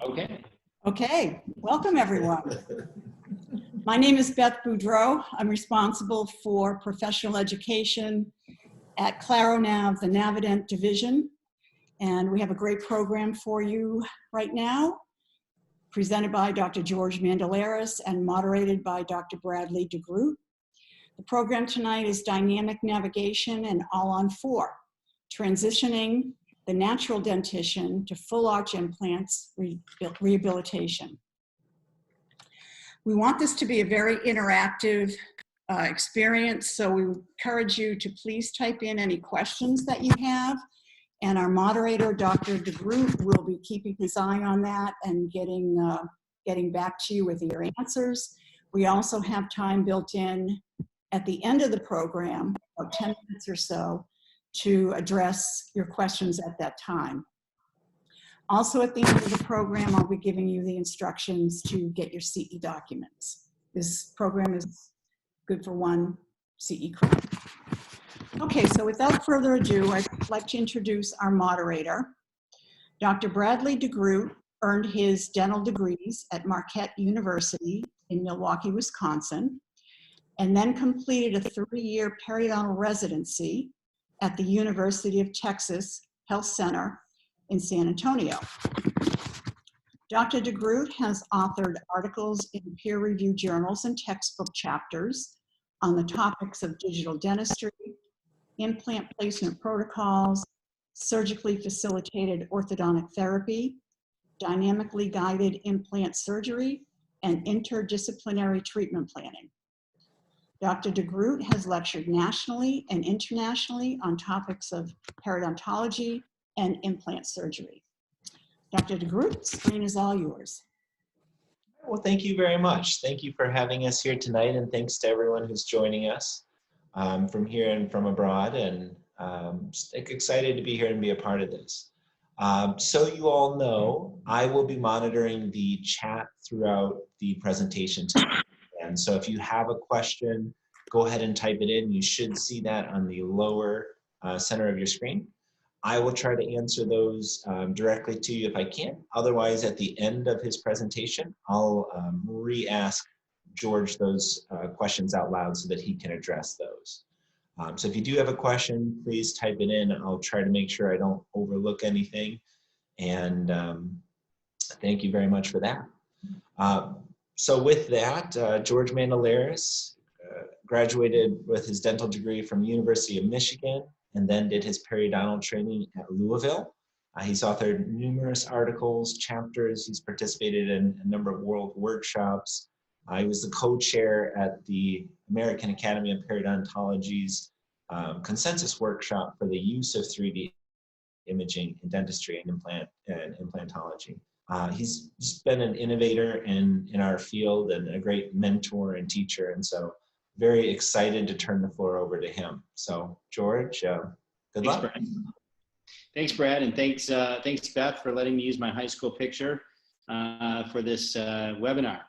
Okay. Okay, welcome everyone. My name is Beth Boudreau. I'm responsible for professional education at ClaroNav, the Navident division. And we have a great program for you right now, presented by Dr. George Mandelaris and moderated by Dr. Bradley DeGroot. The program tonight is Dynamic Navigation and All on 4, transitioning the natural dentition to full arch implants rehabilitation. We want this to be a very interactive experience, so we encourage you to please type in any questions that you have, and our moderator, Dr. DeGroot, will be keeping his eye on that and getting back to you with your answers. We also have time built in at the end of the program, about 10 minutes or so, to address your questions at that time. Also at the end of the program, I'll be giving you the instructions to get your CE documents. This program is good for one CE credit. Okay, so without further ado, I'd like to introduce our moderator. Dr. Bradley DeGroot earned his dental degrees at Marquette University in Milwaukee, Wisconsin, and then completed a 3-year periodontal residency at the University of Texas Health Center in San Antonio. Dr. DeGroot has authored articles in peer-reviewed journals and textbook chapters on the topics of digital dentistry, implant placement protocols, surgically facilitated orthodontic therapy, dynamically guided implant surgery, and interdisciplinary treatment planning. Dr. DeGroot has lectured nationally and internationally on topics of periodontology and implant surgery. Dr. DeGroot, the screen is all yours. Well, thank you very much. Thank you for having us here tonight, and thanks to everyone who's joining us from here and from abroad. And just excited to be here and be a part of this. So you all know, I will be monitoring the chat throughout the presentation tonight. And so if you have a question, go ahead and type it in. You should see that on the lower center of your screen. I will try to answer those directly to you if I can. Otherwise, at the end of his presentation, I'll re-ask George those questions out loud so that he can address those. So if you do have a question, please type it in. I'll try to make sure I don't overlook anything. And thank you very much for that. So with that, George Mandelaris graduated with his dental degree from University of Michigan and then did his periodontal training at Louisville. He's authored numerous articles, chapters. He's participated in a number of world workshops. He was the co-chair at the American Academy of Periodontology's consensus workshop for the use of 3D imaging in dentistry and implantology. He's just been an innovator in our field and a great mentor and teacher, and so very excited to turn the floor over to him. So George, good luck. Brad. Thanks, Brad, and thanks Beth for letting me use my high school picture for this webinar.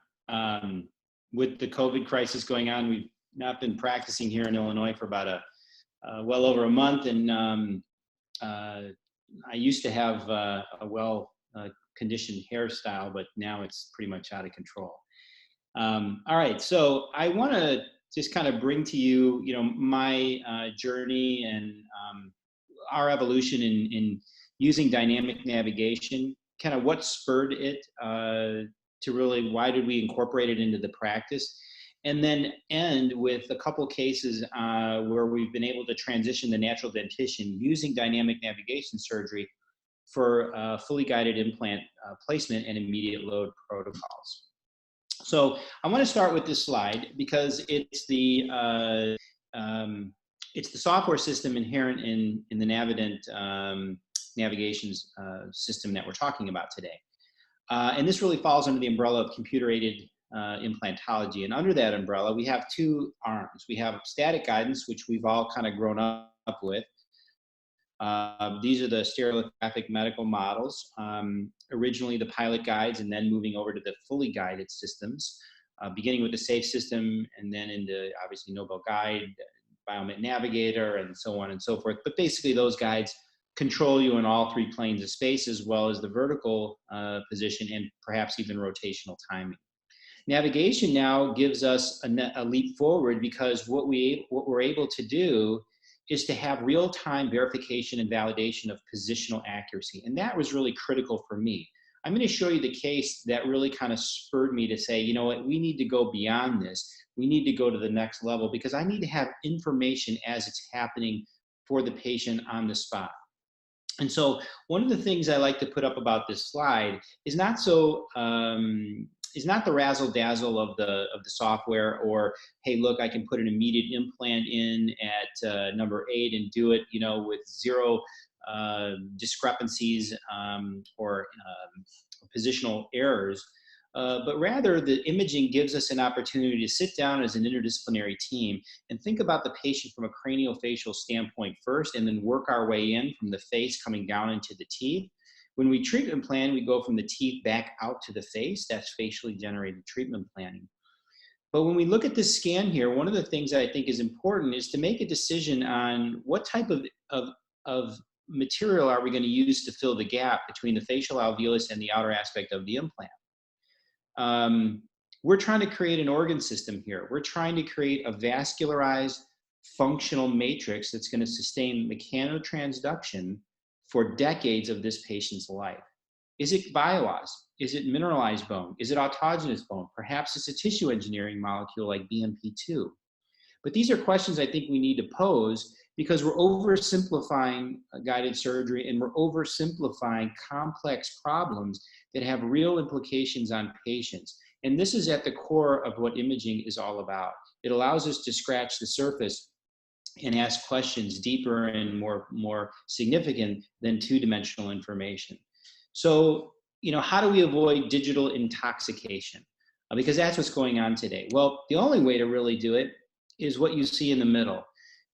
With the COVID crisis going on, we've not been practicing here in Illinois for about well over a month, and I used to have a well-conditioned hairstyle, but now it's pretty much out of control. All right, so I want to just kind of bring to you, my journey and our evolution in using dynamic navigation, kind of what spurred it to really, why did we incorporate it into the practice, and then end with a couple cases where we've been able to transition the natural dentition using dynamic navigation surgery for fully guided implant placement and immediate load protocols. So I want to start with this slide because it's the software system inherent in the Navident navigation system that we're talking about today. And this really falls under the umbrella of computer-aided implantology. And under that umbrella, we have two arms. We have static guidance, which we've all kind of grown up with. These are the stereolithographic medical models, originally the pilot guides, and then moving over to the fully guided systems, beginning with the SAFE system, and then into obviously Nobel Guide, Biomet Navigator, and so on and so forth. But basically those guides control you in all three planes of space, as well as the vertical position and perhaps even rotational timing. Navigation now gives us a leap forward, because what we're able to do is to have real-time verification and validation of positional accuracy. And that was really critical for me. I'm going to show you the case that really kind of spurred me to say, you know what, we need to go beyond this. We need to go to the next level, because I need to have information as it's happening for the patient on the spot. And so one of the things I like to put up about this slide is not the razzle dazzle of the software, or, hey, look, I can put an immediate implant in at number 8 and do it, you know, with zero discrepancies or positional errors. But rather, the imaging gives us an opportunity to sit down as an interdisciplinary team and think about the patient from a craniofacial standpoint first, and then work our way in from the face coming down into the teeth. When we treatment plan, we go from the teeth back out to the face. That's facially generated treatment planning. But when we look at this scan here, one of the things I think is important is to make a decision on what type of material are we going to use to fill the gap between the facial alveolus and the outer aspect of the implant. We're trying to create an organ system here. We're trying to create a vascularized functional matrix that's going to sustain mechanotransduction for decades of this patient's life. Is it bioos? Is it mineralized bone? Is it autogenous bone? Perhaps it's a tissue engineering molecule like BMP2. But these are questions I think we need to pose, because we're oversimplifying guided surgery, and we're oversimplifying complex problems that have real implications on patients. And this is at the core of what imaging is all about. It allows us to scratch the surface and ask questions deeper and more significant than two-dimensional information. So, you know, how do we avoid digital intoxication? Because that's what's going on today. Well, the only way to really do it is what you see in the middle.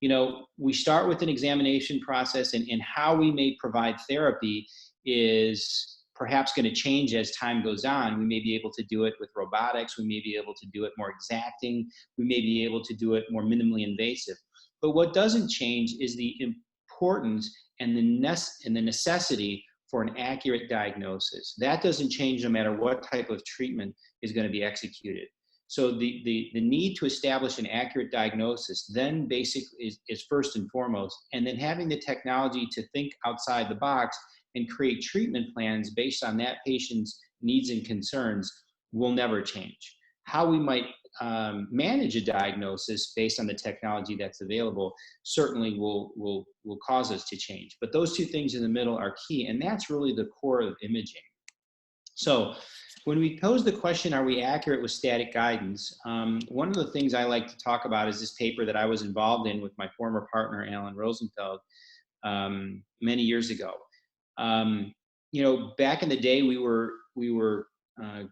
You know, we start with an examination process, and how we may provide therapy is perhaps going to change as time goes on. We may be able to do it with robotics. We may be able to do it more exacting. We may be able to do it more minimally invasive. But what doesn't change is the importance and the necessity for an accurate diagnosis. That doesn't change no matter what type of treatment is going to be executed. So the need to establish an accurate diagnosis then basically is first and foremost, and then having the technology to think outside the box and create treatment plans based on that patient's needs and concerns will never change. How we might manage a diagnosis based on the technology that's available certainly will cause us to change. But those two things in the middle are key, and that's really the core of imaging. So when we pose the question, are we accurate with static guidance? One of the things I like to talk about is this paper that I was involved in with my former partner, Alan Rosenfeld, many years ago. You know, back in the day, we were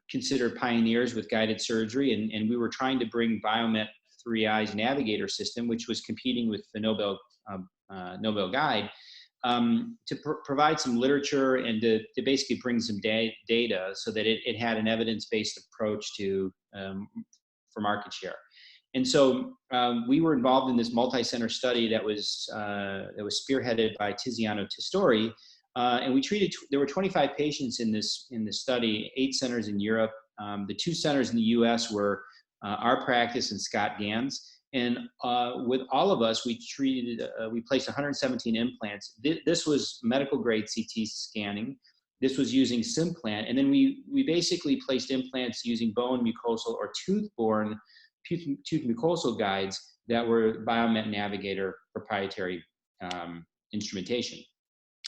considered pioneers with guided surgery, and we were trying to bring Biomet 3i's Navigator system, which was competing with the Nobel Guide, to provide some literature and to basically bring some data so that it had an evidence-based approach to for market share. And so we were involved in this multi-center study that was spearheaded by Tiziano Testori, and we treated. There were 25 patients in this study, 8 centers in Europe. The 2 centers in the U.S. were our practice and Scott Gann's. And with all of us, we placed 117 implants. This was medical grade CT scanning. This was using Simplant. And then we basically placed implants using bone, mucosal, or tooth-borne tooth mucosal guides that were Biomet Navigator proprietary instrumentation.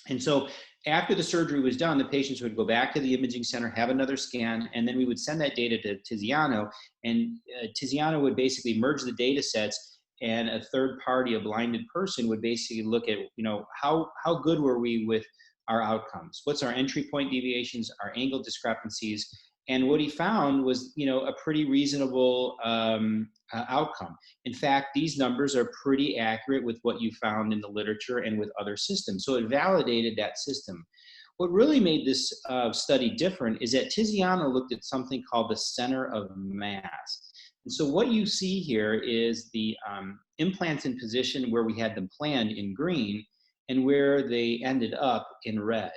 And so after the surgery was done, the patients would go back to the imaging center, have another scan, and then we would send that data to Tiziano, and Tiziano would basically merge the data sets, and a third party, a blinded person, would basically look at, you know, how good were we with our outcomes? What's our entry point deviations, our angle discrepancies? And what he found was, you know, a pretty reasonable outcome. In fact, these numbers are pretty accurate with what you found in the literature and with other systems. So it validated that system. What really made this study different is that Tiziano looked at something called the center of mass. And so what you see here is the implants in position where we had them planned in green, and where they ended up in red.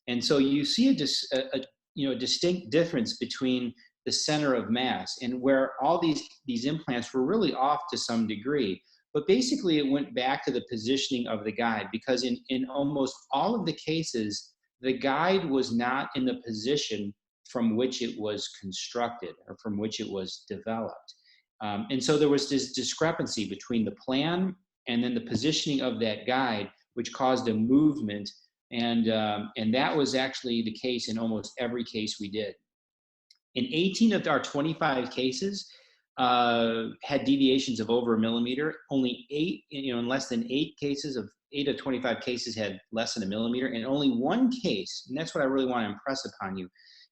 And so you see a distinct difference between the center of mass and where all these implants were really off to some degree. But basically it went back to the positioning of the guide, because in almost all of the cases, the guide was not in the position from which it was constructed or from which it was developed. And so there was this discrepancy between the plan and then the positioning of that guide, which caused a movement. And that was actually the case in almost every case we did. In 18 of our 25 cases, had deviations of over a millimeter. Only 8, in less than 8 cases of 8 of 25 cases had less than a millimeter. And only one case, and that's what I really want to impress upon you,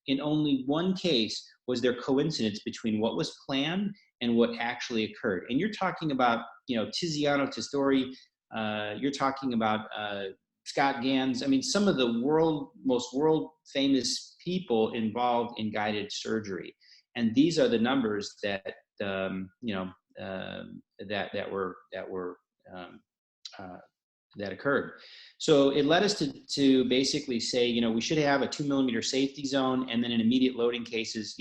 in only one case was there coincidence between what was planned and what actually occurred. And you're talking about, Tiziano Testori, you're talking about Scott Gans. I mean, some of the most world famous people involved in guided surgery. And these are the numbers that that occurred. So it led us to basically say, we should have a 2 millimeter safety zone, and then in immediate loading cases,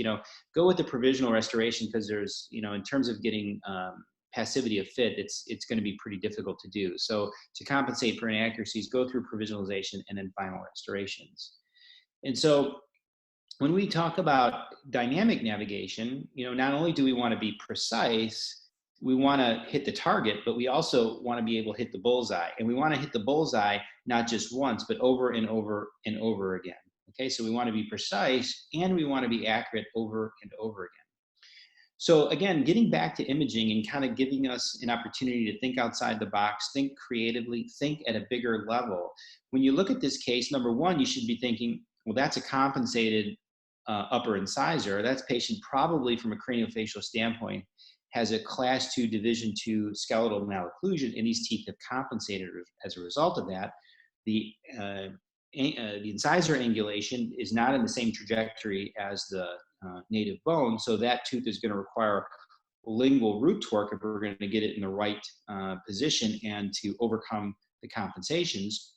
go with the provisional restoration, because there's, in terms of getting passivity of fit, it's going to be pretty difficult to do. So to compensate for inaccuracies, go through provisionalization and then final restorations. And so when we talk about dynamic navigation, not only do we want to be precise, we want to hit the target, but we also want to be able to hit the bullseye. And we want to hit the bullseye not just once, but over and over and over again. Okay, so we want to be precise and we want to be accurate over and over again. So again, getting back to imaging and kind of giving us an opportunity to think outside the box, think creatively, think at a bigger level. When you look at this case, number one, you should be thinking, well, that's a compensated upper incisor. That's patient probably from a craniofacial standpoint has a class 2 division 2 skeletal malocclusion, and these teeth have compensated as a result of that. The incisor angulation is not in the same trajectory as the native bone, so that tooth is going to require lingual root torque if we're going to get it in the right position and to overcome the compensations.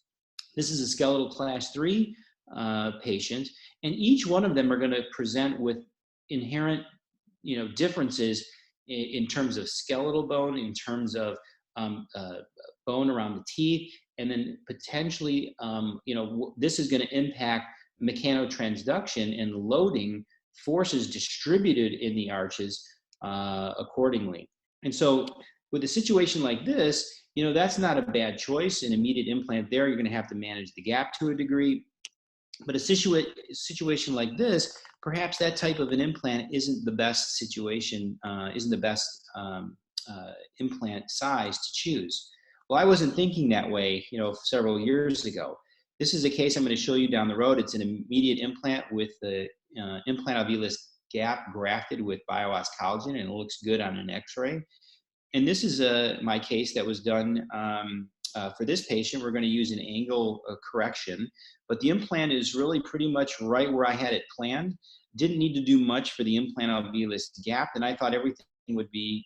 This is a skeletal class 3 patient, and each one of them are going to present with inherent differences in terms of skeletal bone, in terms of bone around the teeth, and then potentially, this is going to impact mechanotransduction and loading forces distributed in the arches accordingly. And so with a situation like this, that's not a bad choice. An immediate implant there, you're going to have to manage the gap to a degree. But a situation like this, perhaps that type of an implant isn't the best situation, isn't the best implant size to choose. Well, I wasn't thinking that way, several years ago. This is a case I'm going to show you down the road. It's an immediate implant with the implant alveolus gap grafted with bio-os collagen, and it looks good on an X-ray. And this is my case that was done for this patient. We're going to use an angle correction, but the implant is really pretty much right where I had it planned. Didn't need to do much for the implant alveolus gap, and I thought everything would be,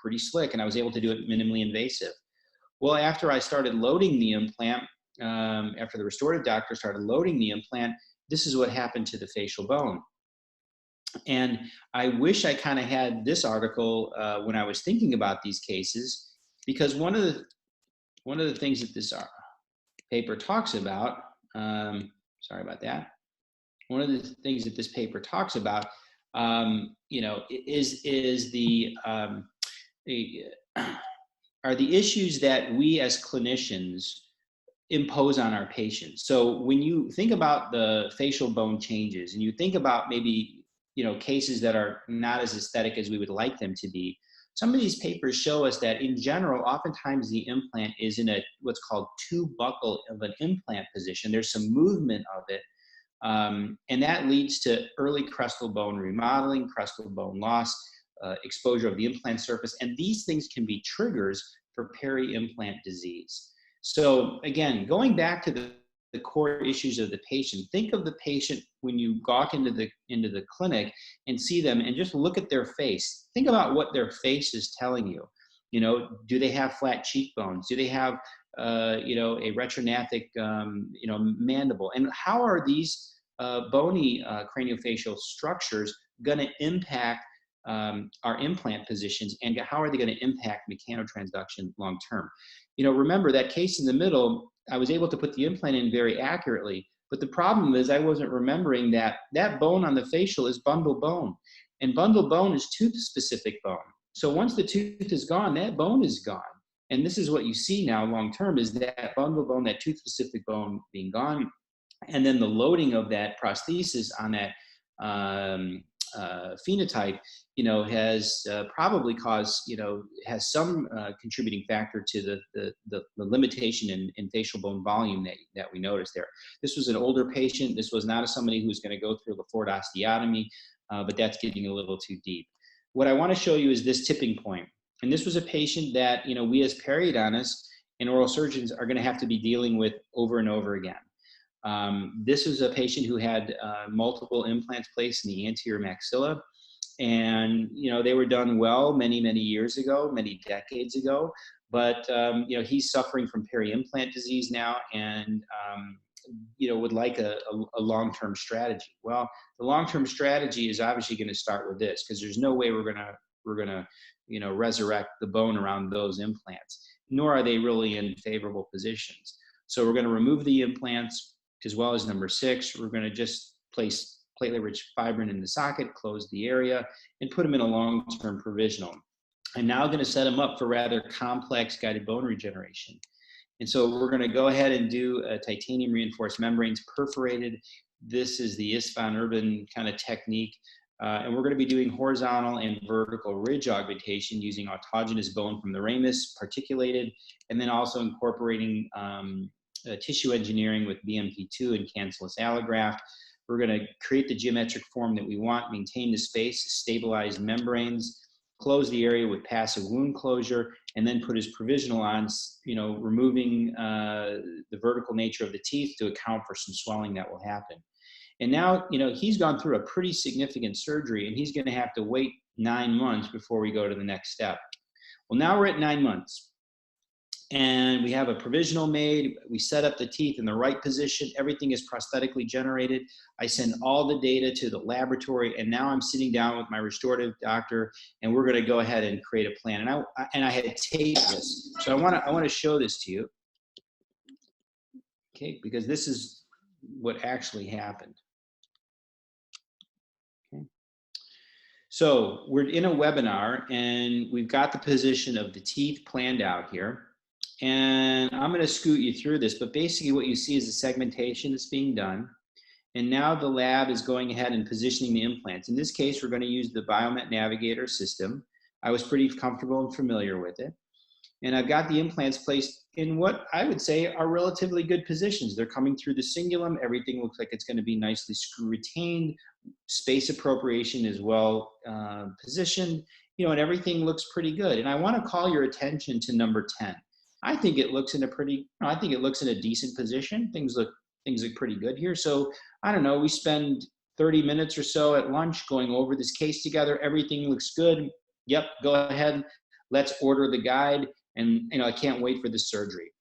pretty slick, and I was able to do it minimally invasive. Well, after I started loading the implant, after the restorative doctor started loading the implant, this is what happened to the facial bone. And I wish I kind of had this article when I was thinking about these cases, because one of the things that this paper talks about, sorry about that. One of the things that this paper talks about, are the issues that we as clinicians impose on our patients. So when you think about the facial bone changes and you think about maybe, cases that are not as aesthetic as we would like them to be, some of these papers show us that in general, oftentimes the implant is in what's called two buccal of an implant position. There's some movement of it. And that leads to early crestal bone remodeling, crestal bone loss, exposure of the implant surface. And these things can be triggers for peri-implant disease. So again, going back to the core issues of the patient, think of the patient when you walk into the clinic and see them and just look at their face. Think about what their face is telling you. Do they have flat cheekbones? Do they have you know, a retrognathic, you know, mandible. And how are these bony craniofacial structures going to impact our implant positions, and how are they going to impact mechanotransduction long term? You know, remember that case in the middle, I was able to put the implant in very accurately, but the problem is I wasn't remembering that that bone on the facial is bundle bone, and bundle bone is tooth-specific bone. So once the tooth is gone, that bone is gone. And this is what you see now long term, is that bundle bone, that tooth-specific bone being gone, and then the loading of that prosthesis on that phenotype, you know, has probably caused, you know, has some contributing factor to the limitation in facial bone volume that we noticed there. This was an older patient. This was not somebody who was going to go through a Lefort osteotomy, but that's getting a little too deep. What I want to show you is this tipping point. And this was a patient that, you know, we as periodontists and oral surgeons are going to have to be dealing with over and over again. This was a patient who had multiple implants placed in the anterior maxilla, and you know, they were done well many years ago, many decades ago, but you know, he's suffering from peri-implant disease now, and you know, would like a long-term strategy. Well, the long-term strategy is obviously going to start with this, because there's no way we're gonna you know, resurrect the bone around those implants, nor are they really in favorable positions. So we're going to remove the implants, as well as number 6, we're going to just place platelet-rich fibrin in the socket, close the area, and put them in a long-term provisional. I'm now going to set them up for rather complex guided bone regeneration. And so we're going to go ahead and do a titanium reinforced membranes perforated. This is the Isfahan Urban kind of technique. And we're going to be doing horizontal and vertical ridge augmentation using autogenous bone from the ramus, particulated, and then also incorporating tissue engineering with BMP2 and cancellous allograft. We're going to create the geometric form that we want, maintain the space, stabilize membranes, close the area with passive wound closure, and then put his provisional on, you know, removing the vertical nature of the teeth to account for some swelling that will happen. And now, you know, he's gone through a pretty significant surgery, and he's going to have to wait 9 months before we go to the next step. Well, now we're at 9 months. And we have a provisional made. We set up the teeth in the right position. Everything is prosthetically generated. I send all the data to the laboratory, and now I'm sitting down with my restorative doctor, and we're going to go ahead and create a plan. And I had taped this, so I want to show this to you, okay? Because this is what actually happened. Okay. So we're in a webinar, and we've got the position of the teeth planned out here. And I'm going to scoot you through this, but basically what you see is the segmentation that's being done. And now the lab is going ahead and positioning the implants. In this case, we're going to use the Biomet Navigator system. I was pretty comfortable and familiar with it. And I've got the implants placed in what I would say are relatively good positions. They're coming through the cingulum. Everything looks like it's going to be nicely screw retained. Space appropriation is well positioned, you know, and everything looks pretty good. And I want to call your attention to number 10. I think it looks in a pretty, I think it looks in a decent position. Things look pretty good here. So I don't know, we spend 30 minutes or so at lunch going over this case together. Everything looks good. Yep, go ahead. Let's order the guide. And you know, I can't wait for the surgery.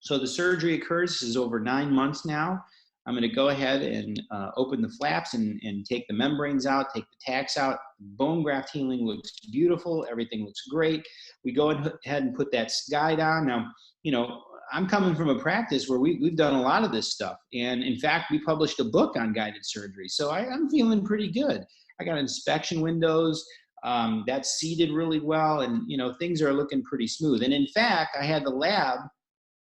So the surgery occurs. This is over 9 months now. I'm going to go ahead and open the flaps and take the membranes out, take the tacks out. Bone graft healing looks beautiful. Everything looks great. We go ahead and put that guide on. Now, you know, I'm coming from a practice where we've done a lot of this stuff. And in fact, we published a book on guided surgery. So I'm feeling pretty good. I got inspection windows. That's seated really well. And, you know, things are looking pretty smooth. And in fact, I had the lab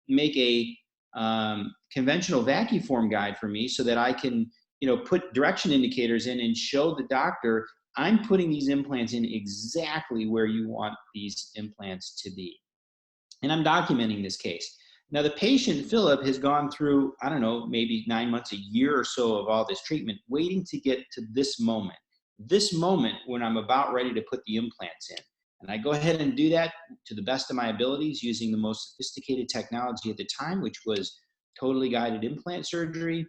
make a conventional vacuform guide for me so that I can, you know, put direction indicators in and show the doctor, I'm putting these implants in exactly where you want these implants to be. And I'm documenting this case. Now the patient, Philip, has gone through, I don't know, maybe 9 months, a year or so of all this treatment, waiting to get to this moment when I'm about ready to put the implants in. And I go ahead and do that to the best of my abilities using the most sophisticated technology at the time, which was totally guided implant surgery.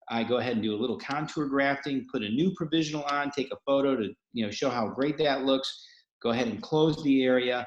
I go ahead and do a little contour grafting, put a new provisional on, take a photo to, you know, show how great that looks, go ahead and close the area.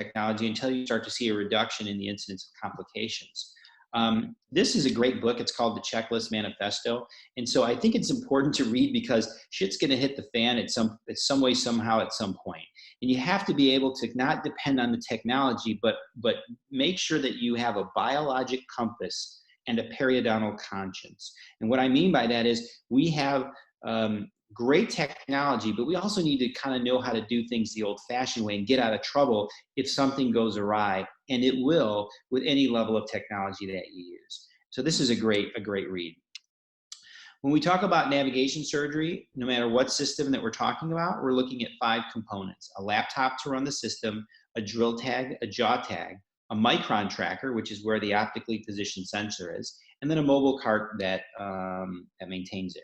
technology until you start to see a reduction in the incidence of complications. This is a great book. It's called The Checklist Manifesto. And so I think it's important to read because shit's going to hit the fan at some way, somehow, at some point. And you have to be able to not depend on the technology, but make sure that you have a biologic compass and a periodontal conscience. And what I mean by that is we have great technology, but we also need to kind of know how to do things the old-fashioned way and get out of trouble if something goes awry, and it will with any level of technology that you use. So this is a great read. When we talk about navigation surgery, no matter what system that we're talking about, we're looking at 5 components: a laptop to run the system, a drill tag, a jaw tag, a micron tracker, which is where the optically positioned sensor is, and then a mobile cart that maintains it.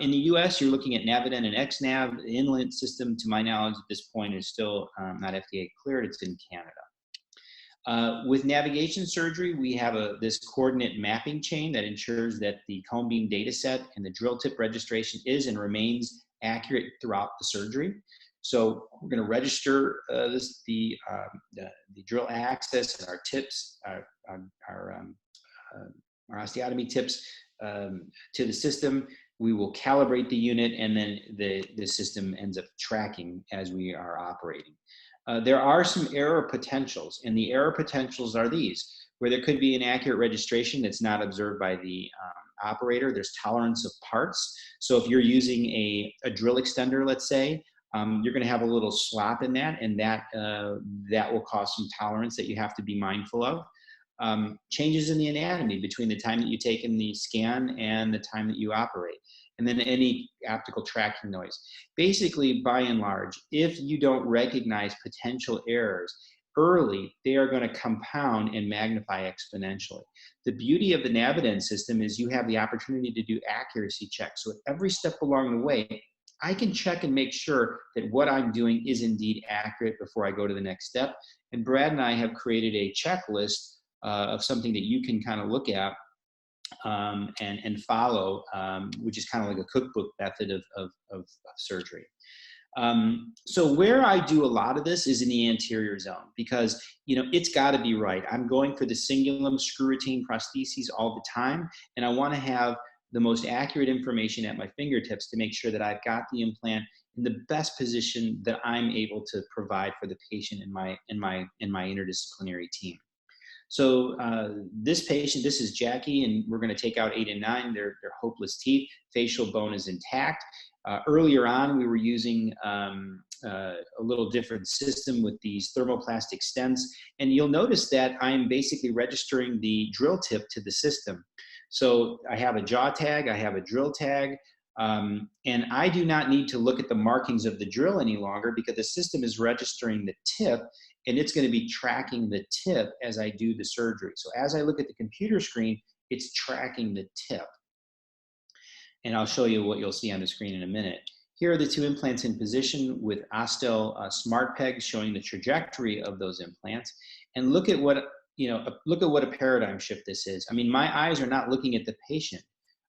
In the US, you're looking at Navident and XNav. The Inhalt system, to my knowledge, at this point is still not FDA cleared. It's in Canada. With navigation surgery, we have this coordinate mapping chain that ensures that the cone beam data set and the drill tip registration is and remains accurate throughout the surgery. So we're going to register the drill axis and our tips, our osteotomy tips to the system. We will calibrate the unit, and then the system ends up tracking as we are operating. There are some error potentials, and the error potentials are these, where there could be an accurate registration that's not observed by the operator. There's tolerance of parts. So if you're using a drill extender, let's say, you're going to have a little slop in that, and that will cause some tolerance that you have to be mindful of. Changes in the anatomy between the time that you take in the scan and the time that you operate, and then any optical tracking noise. Basically, by and large, if you don't recognize potential errors early, they are going to compound and magnify exponentially. The beauty of the Navident system is you have the opportunity to do accuracy checks. So at every step along the way, I can check and make sure that what I'm doing is indeed accurate before I go to the next step. And Brad and I have created a checklist of something that you can kind of look at and follow, which is kind of like a cookbook method of surgery. So where I do a lot of this is in the anterior zone, because it's got to be right. I'm going for the cingulum screw retained prostheses all the time, and I want to have the most accurate information at my fingertips to make sure that I've got the implant in the best position that I'm able to provide for the patient in my interdisciplinary team. So this patient, this is Jackie, and we're going to take out 8 and 9. They're hopeless teeth. Facial bone is intact. Earlier on, we were using a little different system with these thermoplastic stents. And you'll notice that I'm basically registering the drill tip to the system. So I have a jaw tag, I have a drill tag, and I do not need to look at the markings of the drill any longer because the system is registering the tip, and it's going to be tracking the tip as I do the surgery. So as I look at the computer screen, it's tracking the tip. And I'll show you what you'll see on the screen in a minute. Here are the 2 implants in position with Ostel smart pegs showing the trajectory of those implants. And look at what a paradigm shift this is. I mean, my eyes are not looking at the patient.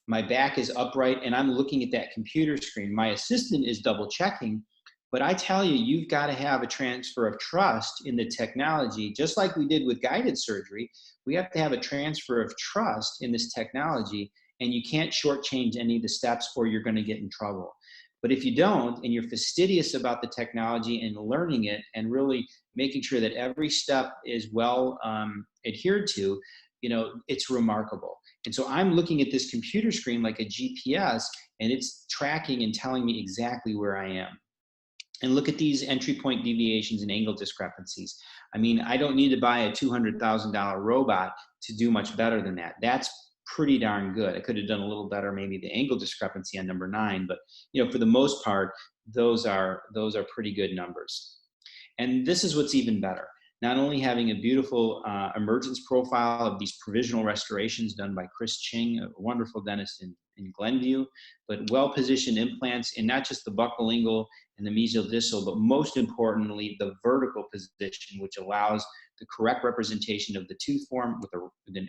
My back is upright and I'm looking at that computer screen. My assistant is double checking, but I tell you, you've got to have a transfer of trust in the technology, just like we did with guided surgery. We have to have a transfer of trust in this technology, and you can't shortchange any of the steps or you're going to get in trouble. But if you don't, and you're fastidious about the technology and learning it and really making sure that every step is well adhered to, it's remarkable. And so I'm looking at this computer screen like a GPS, and it's tracking and telling me exactly where I am. And look at these entry point deviations and angle discrepancies. I mean, I don't need to buy a $200,000 robot to do much better than that. That's pretty darn good. I could have done a little better, maybe the angle discrepancy on number 9, but for the most part, those are pretty good numbers. And this is what's even better. Not only having a beautiful emergence profile of these provisional restorations done by Chris Ching, a wonderful dentist in Glenview, but well-positioned implants in not just the buccolingual and the mesial-distal, but most importantly, the vertical position, which allows the correct representation of the tooth form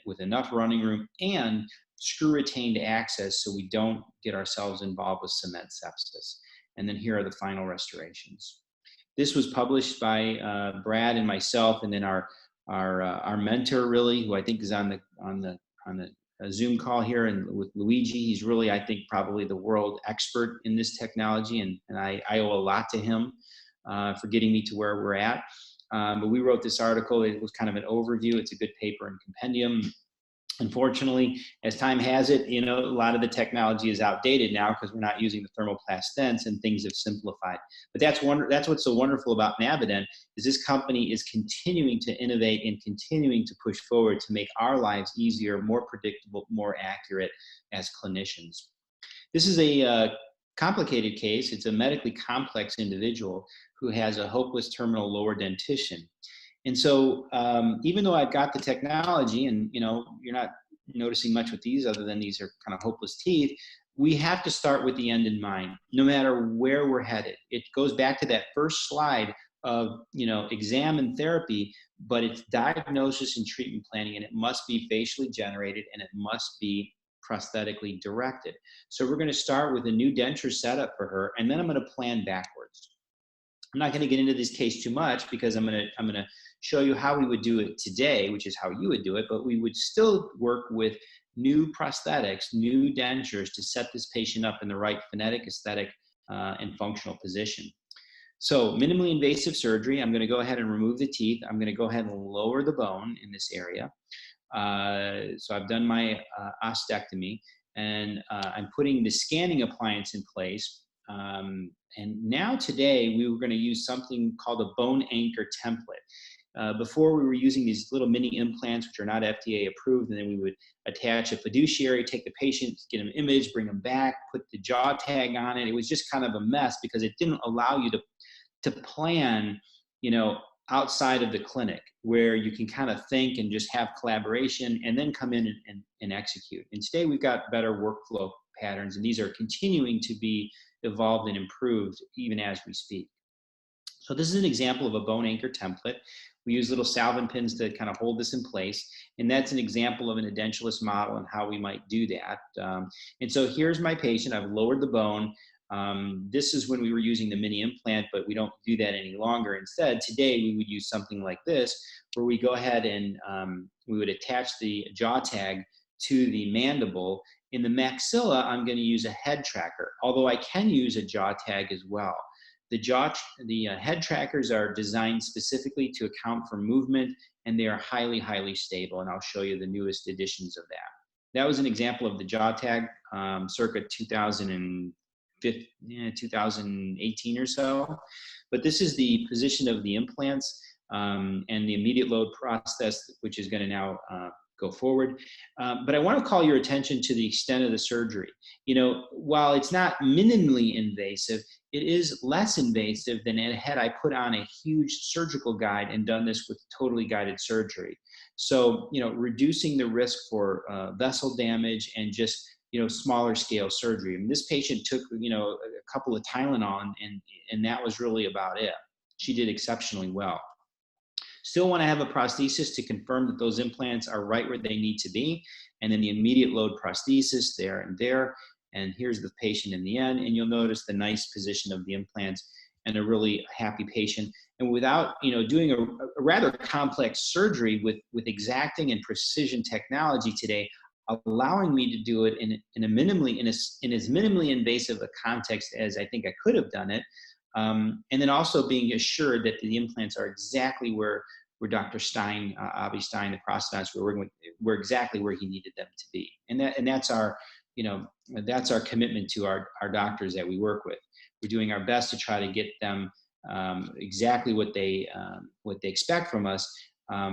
with enough running room and screw-retained access so we don't get ourselves involved with cement sepsis. And then here are the final restorations. This was published by Brad and myself, and then our mentor, really, who I think is on the Zoom call here, and with Luigi. He's really, I think, probably the world expert in this technology, and I owe a lot to him for getting me to where we're at. But we wrote this article. It was kind of an overview. It's a good paper and compendium. Unfortunately, as time has it, a lot of the technology is outdated now because we're not using the thermoplast stents and things have simplified. But that's what's so wonderful about Navident, is this company is continuing to innovate and continuing to push forward to make our lives easier, more predictable, more accurate as clinicians. This is a complicated case. It's a medically complex individual who has a hopeless terminal lower dentition. And so even though I've got the technology, and you're not noticing much with these other than these are kind of hopeless teeth, we have to start with the end in mind, no matter where we're headed. It goes back to that first slide of exam and therapy, but it's diagnosis and treatment planning, and it must be facially generated and it must be prosthetically directed. So we're going to start with a new denture setup for her, and then I'm going to plan backwards. I'm not going to get into this case too much because I'm going to show you how we would do it today, which is how you would do it, but we would still work with new prosthetics, new dentures to set this patient up in the right phonetic, aesthetic, and functional position. So minimally invasive surgery, I'm going to go ahead and remove the teeth. I'm going to go ahead and lower the bone in this area. So I've done my osteotomy, and I'm putting the scanning appliance in place. And now today we were going to use something called a bone anchor template. Before we were using these little mini implants, which are not FDA approved, and then we would attach a fiduciary, take the patient, get an image, bring them back, put the jaw tag on it. It was just kind of a mess because it didn't allow you to plan, outside of the clinic, where you can kind of think and just have collaboration and then come in and execute. And today we've got better workflow patterns, and these are continuing to be evolved and improved even as we speak. So this is an example of a bone anchor template. We use little salvin pins to kind of hold this in place. And that's an example of an edentulous model and how we might do that. And so here's my patient. I've lowered the bone. This is when we were using the mini implant, but we don't do that any longer. Instead, today we would use something like this, where we go ahead and we would attach the jaw tag to the mandible. In the maxilla, I'm going to use a head tracker, although I can use a jaw tag as well. The head trackers are designed specifically to account for movement, and they are highly, highly stable, and I'll show you the newest editions of that. That was an example of the jaw tag circa 2018 or so. But this is the position of the implants and the immediate load process, which is going to now go forward. But I want to call your attention to the extent of the surgery. While it's not minimally invasive, it is less invasive than had I put on a huge surgical guide and done this with totally guided surgery. So, reducing the risk for vessel damage and just, smaller scale surgery. I mean, this patient took, a couple of Tylenol and that was really about it. She did exceptionally well. Still want to have a prosthesis to confirm that those implants are right where they need to be. And then the immediate load prosthesis there and there. And here's the patient in the end. And you'll notice the nice position of the implants and a really happy patient. And without, doing a rather complex surgery with exacting and precision technology today, allowing me to do it in as minimally invasive a context as I think I could have done it. And then also being assured that the implants are exactly where Dr. Stein, Avi Stein, the prosthetist, we're exactly where he needed them to be. And that's our, that's our commitment to our doctors that we work with. We're doing our best to try to get them exactly what they expect from us,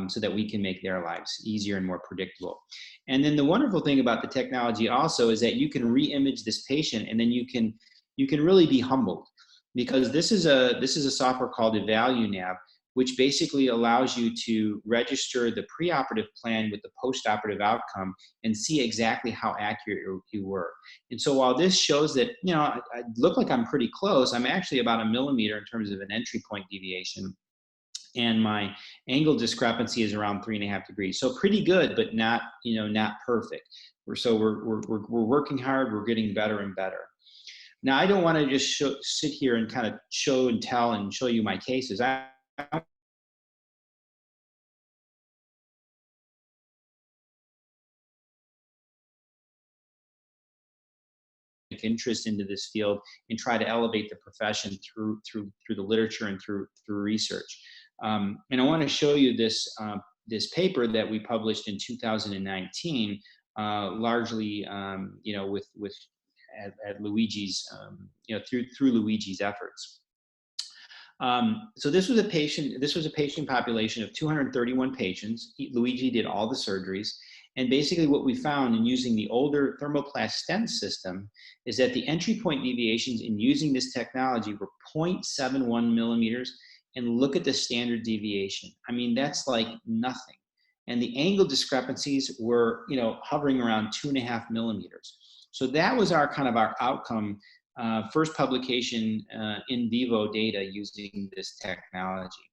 so that we can make their lives easier and more predictable. And then the wonderful thing about the technology also is that you can re-image this patient, and then you can really be humbled, because this is a software called EvaluNav, which basically allows you to register the preoperative plan with the postoperative outcome and see exactly how accurate you were. And so while this shows that, I look like I'm pretty close, I'm actually about 1 millimeter in terms of an entry point deviation. And my angle discrepancy is around 3.5 degrees. So pretty good, but not perfect. We're working hard. We're getting better and better. Now, I don't want to just sit here and kind of show and tell and show you my cases. I interest into this field and try to elevate the profession through the literature and through research. And I want to show you this this paper that we published in 2019, largely with at Luigi's through Luigi's efforts. So this was a patient population of 231 patients. Luigi did all the surgeries. And basically what we found in using the older thermoplast stent system is that the entry point deviations in using this technology were 0.71 millimeters. And look at the standard deviation. I mean, that's like nothing. And the angle discrepancies were, hovering around 2.5 millimeters. So that was our outcome, first publication in vivo data using this technology.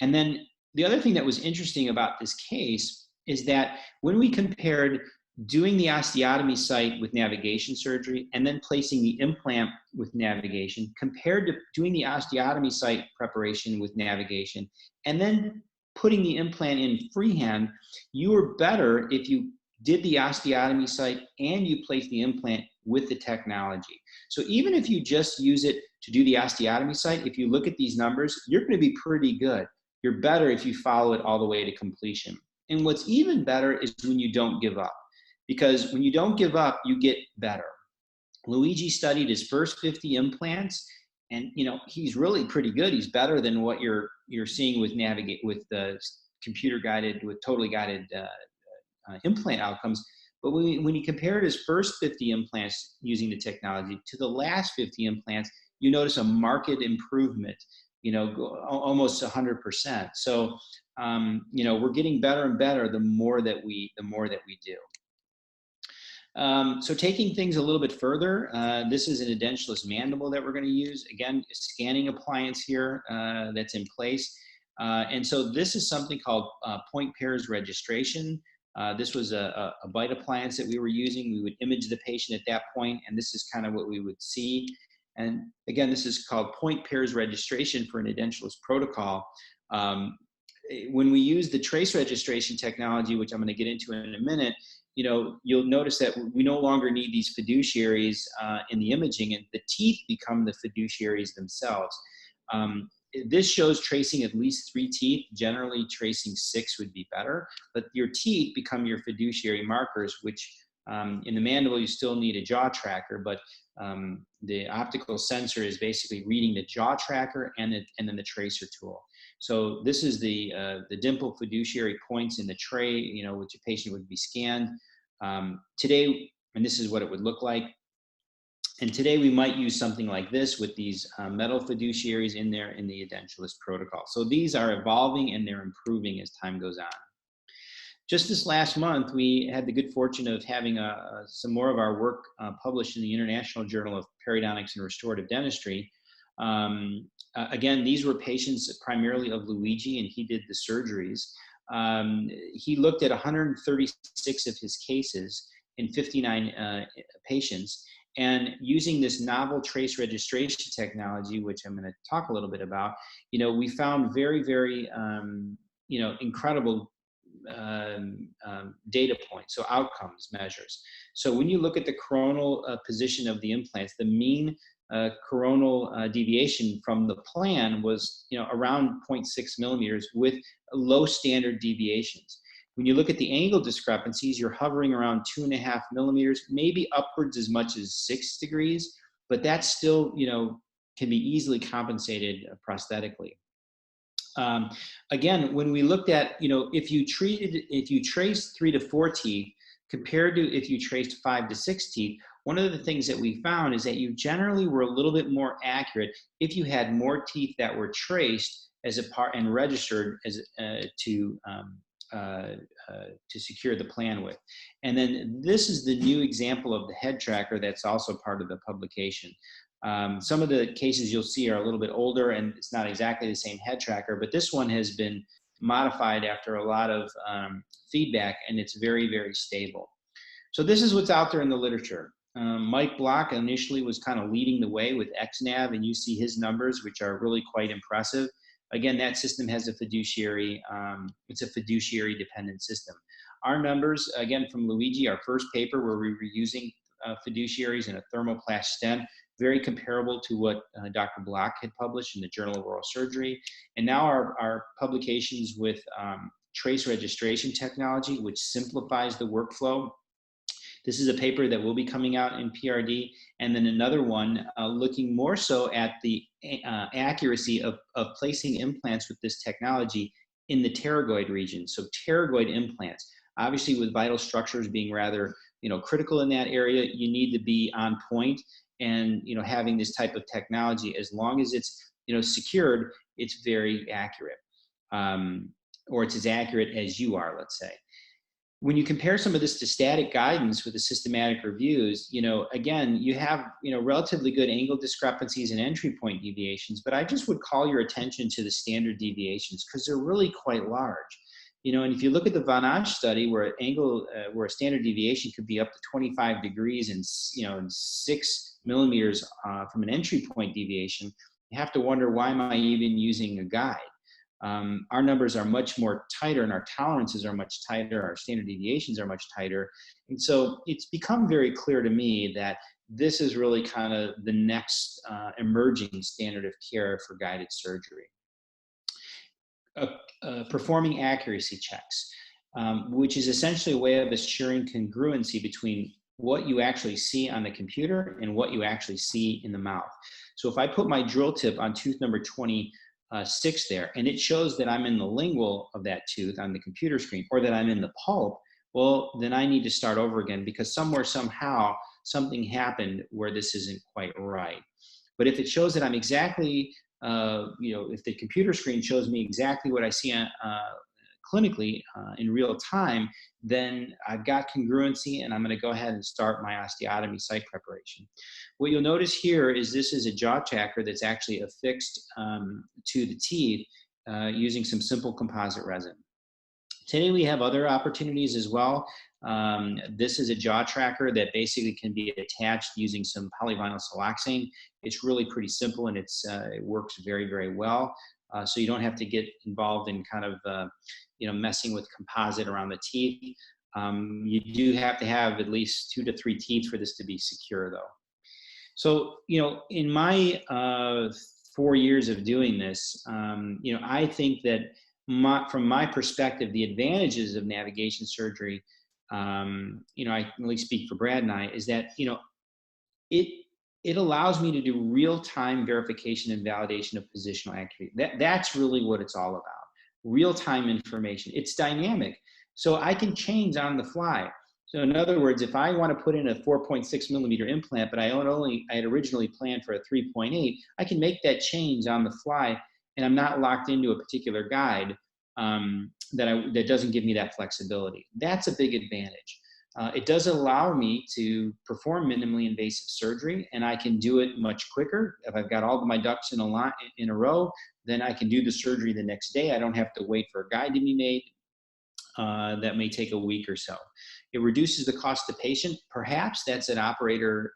And then the other thing that was interesting about this case is that when we compared doing the osteotomy site with navigation surgery and then placing the implant with navigation compared to doing the osteotomy site preparation with navigation and then putting the implant in freehand, you were better if you did the osteotomy site and you placed the implant with the technology. So even if you just use it to do the osteotomy site, if you look at these numbers, you're going to be pretty good. You're better if you follow it all the way to completion. And what's even better is when you don't give up. Because when you don't give up, you get better. Luigi studied his first 50 implants, and he's really pretty good. He's better than what you're seeing with the computer guided, with totally guided implant outcomes. But when you compared his first 50 implants using the technology to the last 50 implants, you notice a marked improvement. Almost 100%. So we're getting better and better the more that we do. So taking things a little bit further, this is an edentulous mandible that we're going to use. Again, a scanning appliance here that's in place. And so this is something called point pairs registration. This was a bite appliance that we were using. We would image the patient at that point, and this is kind of what we would see. And again, this is called point pairs registration for an edentulous protocol. When we use the trace registration technology, which I'm going to get into in a minute, you'll notice that we no longer need these fiduciaries in the imaging, and the teeth become the fiduciaries themselves. This shows tracing at least 3 teeth. Generally, tracing 6 would be better, but your teeth become your fiduciary markers, which in the mandible, you still need a jaw tracker, but the optical sensor is basically reading the jaw tracker and then the tracer tool. So this is the dimple fiduciary points in the tray, which a patient would be scanned. Today, and this is what it would look like. And today we might use something like this with these metal fiduciaries in there in the edentulous protocol. So these are evolving and they're improving as time goes on. Just this last month, we had the good fortune of having some more of our work published in the International Journal of Periodontics and Restorative Dentistry. Again, these were patients primarily of Luigi, and he did the surgeries. He looked at 136 of his cases in 59 patients. And using this novel trace registration technology, which I'm going to talk a little bit about, we found very, very, incredible data points, so outcomes measures. So when you look at the coronal position of the implants, the mean coronal deviation from the plan was, around 0.6 millimeters with low standard deviations. When you look at the angle discrepancies, you're hovering around 2.5 millimeters, maybe upwards as much as 6 degrees, but that still, can be easily compensated prosthetically. Again, when we looked at, if you traced 3 to 4 teeth compared to if you traced 5 to 6 teeth, one of the things that we found is that you generally were a little bit more accurate if you had more teeth that were traced as a part and registered as to secure the plan with. And then this is the new example of the head tracker that's also part of the publication. Some of the cases you'll see are a little bit older and it's not exactly the same head tracker, but this one has been modified after a lot of feedback and it's very, very stable. So this is what's out there in the literature. Mike Block initially was kind of leading the way with XNav, and you see his numbers, which are really quite impressive. Again, that system has a fiduciary, it's a fiduciary dependent system. Our numbers, again, from Luigi, our first paper where we were using fiduciaries in a thermoplast stent, very comparable to what Dr. Block had published in the Journal of Oral Surgery. And now our publications with trace registration technology, which simplifies the workflow. This is a paper that will be coming out in PRD, and then another one looking more so at the accuracy of placing implants with this technology in the pterygoid region. So pterygoid implants, obviously with vital structures being rather critical in that area, you need to be on point, and having this type of technology, as long as it's secured, it's very accurate, or it's as accurate as you are, let's say. When you compare some of this to static guidance with the systematic reviews, again, you have, relatively good angle discrepancies and entry point deviations, but I just would call your attention to the standard deviations because they're really quite large. And if you look at the Van Asch study where where a standard deviation could be up to 25 degrees and, 6 millimeters from an entry point deviation, you have to wonder, why am I even using a guide? Our numbers are much more tighter, and our tolerances are much tighter. Our standard deviations are much tighter. And so it's become very clear to me that this is really kind of the next emerging standard of care for guided surgery. Performing accuracy checks, which is essentially a way of assuring congruency between what you actually see on the computer and what you actually see in the mouth. So if I put my drill tip on tooth number 26 there, and it shows that I'm in the lingual of that tooth on the computer screen, or that I'm in the pulp, well, then I need to start over again, because somewhere, somehow, something happened where this isn't quite right. But if it shows that I'm exactly, if the computer screen shows me exactly what I see clinically in real time, then I've got congruency, and I'm going to go ahead and start my osteotomy site preparation. What you'll notice here is this is a jaw tacker that's actually affixed to the teeth using some simple composite resin. Today we have other opportunities as well. This is a jaw tracker that basically can be attached using some polyvinyl siloxane. It's really pretty simple, and it works very, very well. So you don't have to get involved in kind of messing with composite around the teeth. You do have to have at least 2 to 3 teeth for this to be secure, though. So in my 4 years of doing this, I think that from my perspective, the advantages of navigation surgery, I can only speak for Brad and I, is that it allows me to do real-time verification and validation of positional accuracy. That's really what it's all about. Real-time information. It's dynamic. So I can change on the fly. So in other words, if I want to put in a 4.6 millimeter implant, but I had originally planned for a 3.8, I can make that change on the fly, and I'm not locked into a particular guide that doesn't give me that flexibility. That's a big advantage. It does allow me to perform minimally invasive surgery, and I can do it much quicker. If I've got all of my ducks in a row, then I can do the surgery the next day. I don't have to wait for a guide to be made. That may take a week or so. It reduces the cost to patient. Perhaps that's an operator,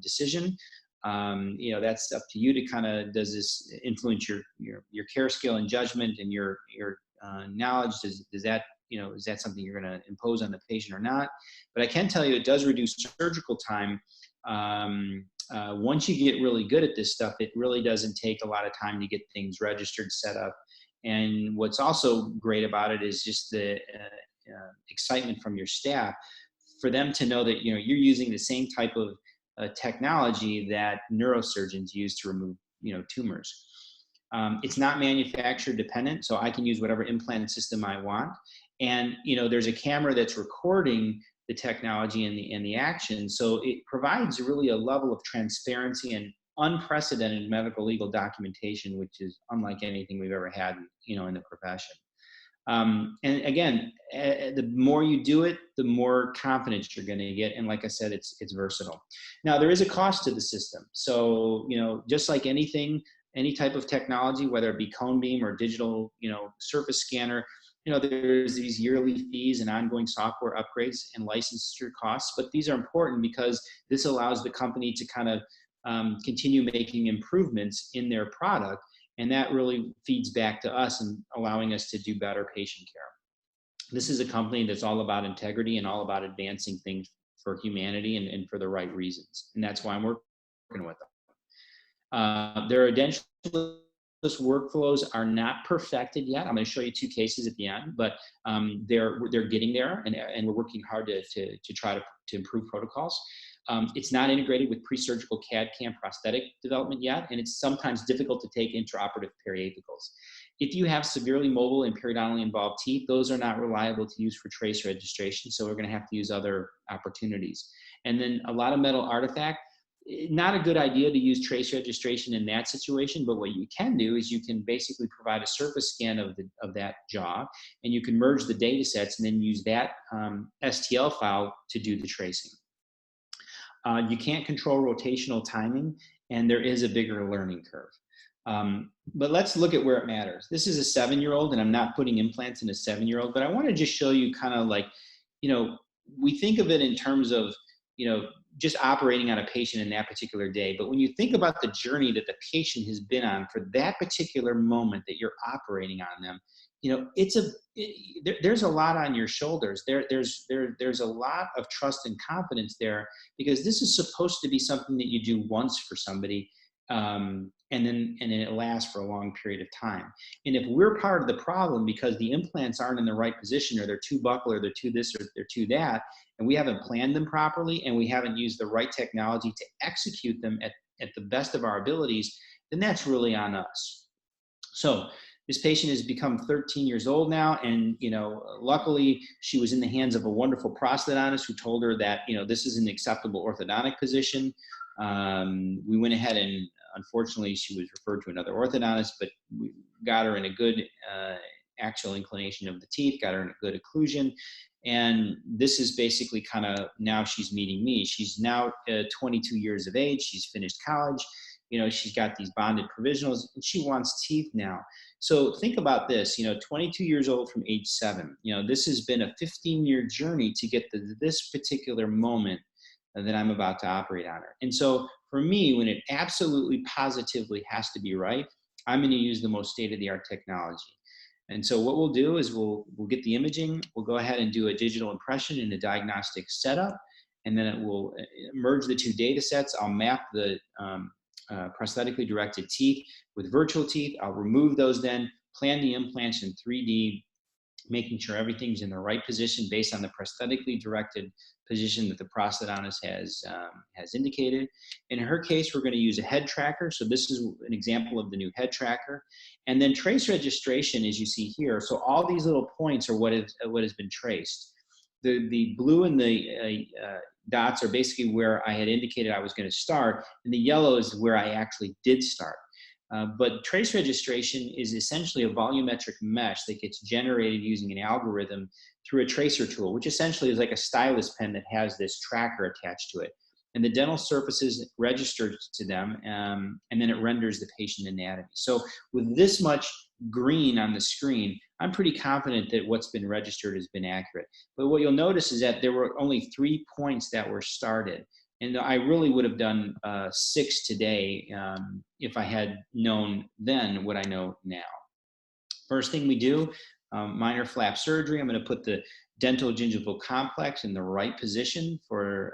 decision. That's up to you to kind of, does this influence your care skill and judgment and your knowledge? Does that, is that something you're going to impose on the patient or not? But I can tell you it does reduce surgical time. Once you get really good at this stuff, it really doesn't take a lot of time to get things registered, set up. And what's also great about it is just the excitement from your staff for them to know that you're using the same type of technology that neurosurgeons use to remove tumors. It's not manufacturer dependent, so I can use whatever implant system I want. And there's a camera that's recording the technology and the action, so it provides really a level of transparency and unprecedented medical legal documentation, which is unlike anything we've ever had, in the profession. And again, the more you do it, the more confidence you're going to get. And like I said, it's versatile. Now, there is a cost to the system. So, just like anything, any type of technology, whether it be cone beam or digital, surface scanner, there's these yearly fees and ongoing software upgrades and licensure costs, but these are important because this allows the company to kind of continue making improvements in their product, and that really feeds back to us and allowing us to do better patient care. This is a company that's all about integrity and all about advancing things for humanity and for the right reasons, and that's why I'm working with them. Their edentulous workflows are not perfected yet. I'm going to show you two cases at the end, but they're getting there, and we're working hard to try to improve protocols. It's not integrated with pre-surgical CAD/CAM prosthetic development yet, and it's sometimes difficult to take intraoperative periapicals. If you have severely mobile and periodontally involved teeth, those are not reliable to use for trace registration, so we're going to have to use other opportunities. And then a lot of metal artifact. Not a good idea to use trace registration in that situation, but what you can do is you can basically provide a surface scan of that jaw, and you can merge the data sets and then use that STL file to do the tracing. You can't control rotational timing, and there is a bigger learning curve. But let's look at where it matters. This is a 7-year-old, and I'm not putting implants in a 7-year-old, but I want to just show you kind of like, we think of it in terms of, just operating on a patient in that particular day. But when you think about the journey that the patient has been on for that particular moment that you're operating on them, there's a lot on your shoulders. There's a lot of trust and confidence there, because this is supposed to be something that you do once for somebody, and then it lasts for a long period of time. And if we're part of the problem because the implants aren't in the right position, or they're too buccal, or they're too this, or they're too that, and we haven't planned them properly, and we haven't used the right technology to execute them at the best of our abilities, then that's really on us. So this patient has become 13 years old now, and luckily she was in the hands of a wonderful prosthetist who told her that this is an acceptable orthodontic position. We went ahead and unfortunately she was referred to another orthodontist, but we got her in a good axial inclination of the teeth, got her in a good occlusion. And this is basically kind of, now she's meeting me. She's now 22 years of age. She's finished college. She's got these bonded provisionals, and she wants teeth now. So think about this, 22 years old from age 7. This has been a 15-year journey to get to this particular moment that I'm about to operate on her. And so for me, when it absolutely positively has to be right, I'm going to use the most state-of-the-art technology. And so what we'll do is we'll get the imaging, we'll go ahead and do a digital impression in a diagnostic setup, and then it will merge the two data sets. I'll map the prosthetically directed teeth with virtual teeth. I'll remove those then, plan the implants in 3D, making sure everything's in the right position based on the prosthetically directed position that the prosthetist has indicated. In her case, we're going to use a head tracker. So this is an example of the new head tracker. And then trace registration, as you see here. So all these little points are what has been traced. The blue and the dots are basically where I had indicated I was going to start, and the yellow is where I actually did start. But trace registration is essentially a volumetric mesh that gets generated using an algorithm through a tracer tool, which essentially is like a stylus pen that has this tracker attached to it. And the dental surfaces register to them, and then it renders the patient anatomy. So with this much green on the screen, I'm pretty confident that what's been registered has been accurate. But what you'll notice is that there were only 3 points that were started. And I really would have done 6 today if I had known then what I know now. First thing we do, minor flap surgery. I'm going to put the dental gingival complex in the right position for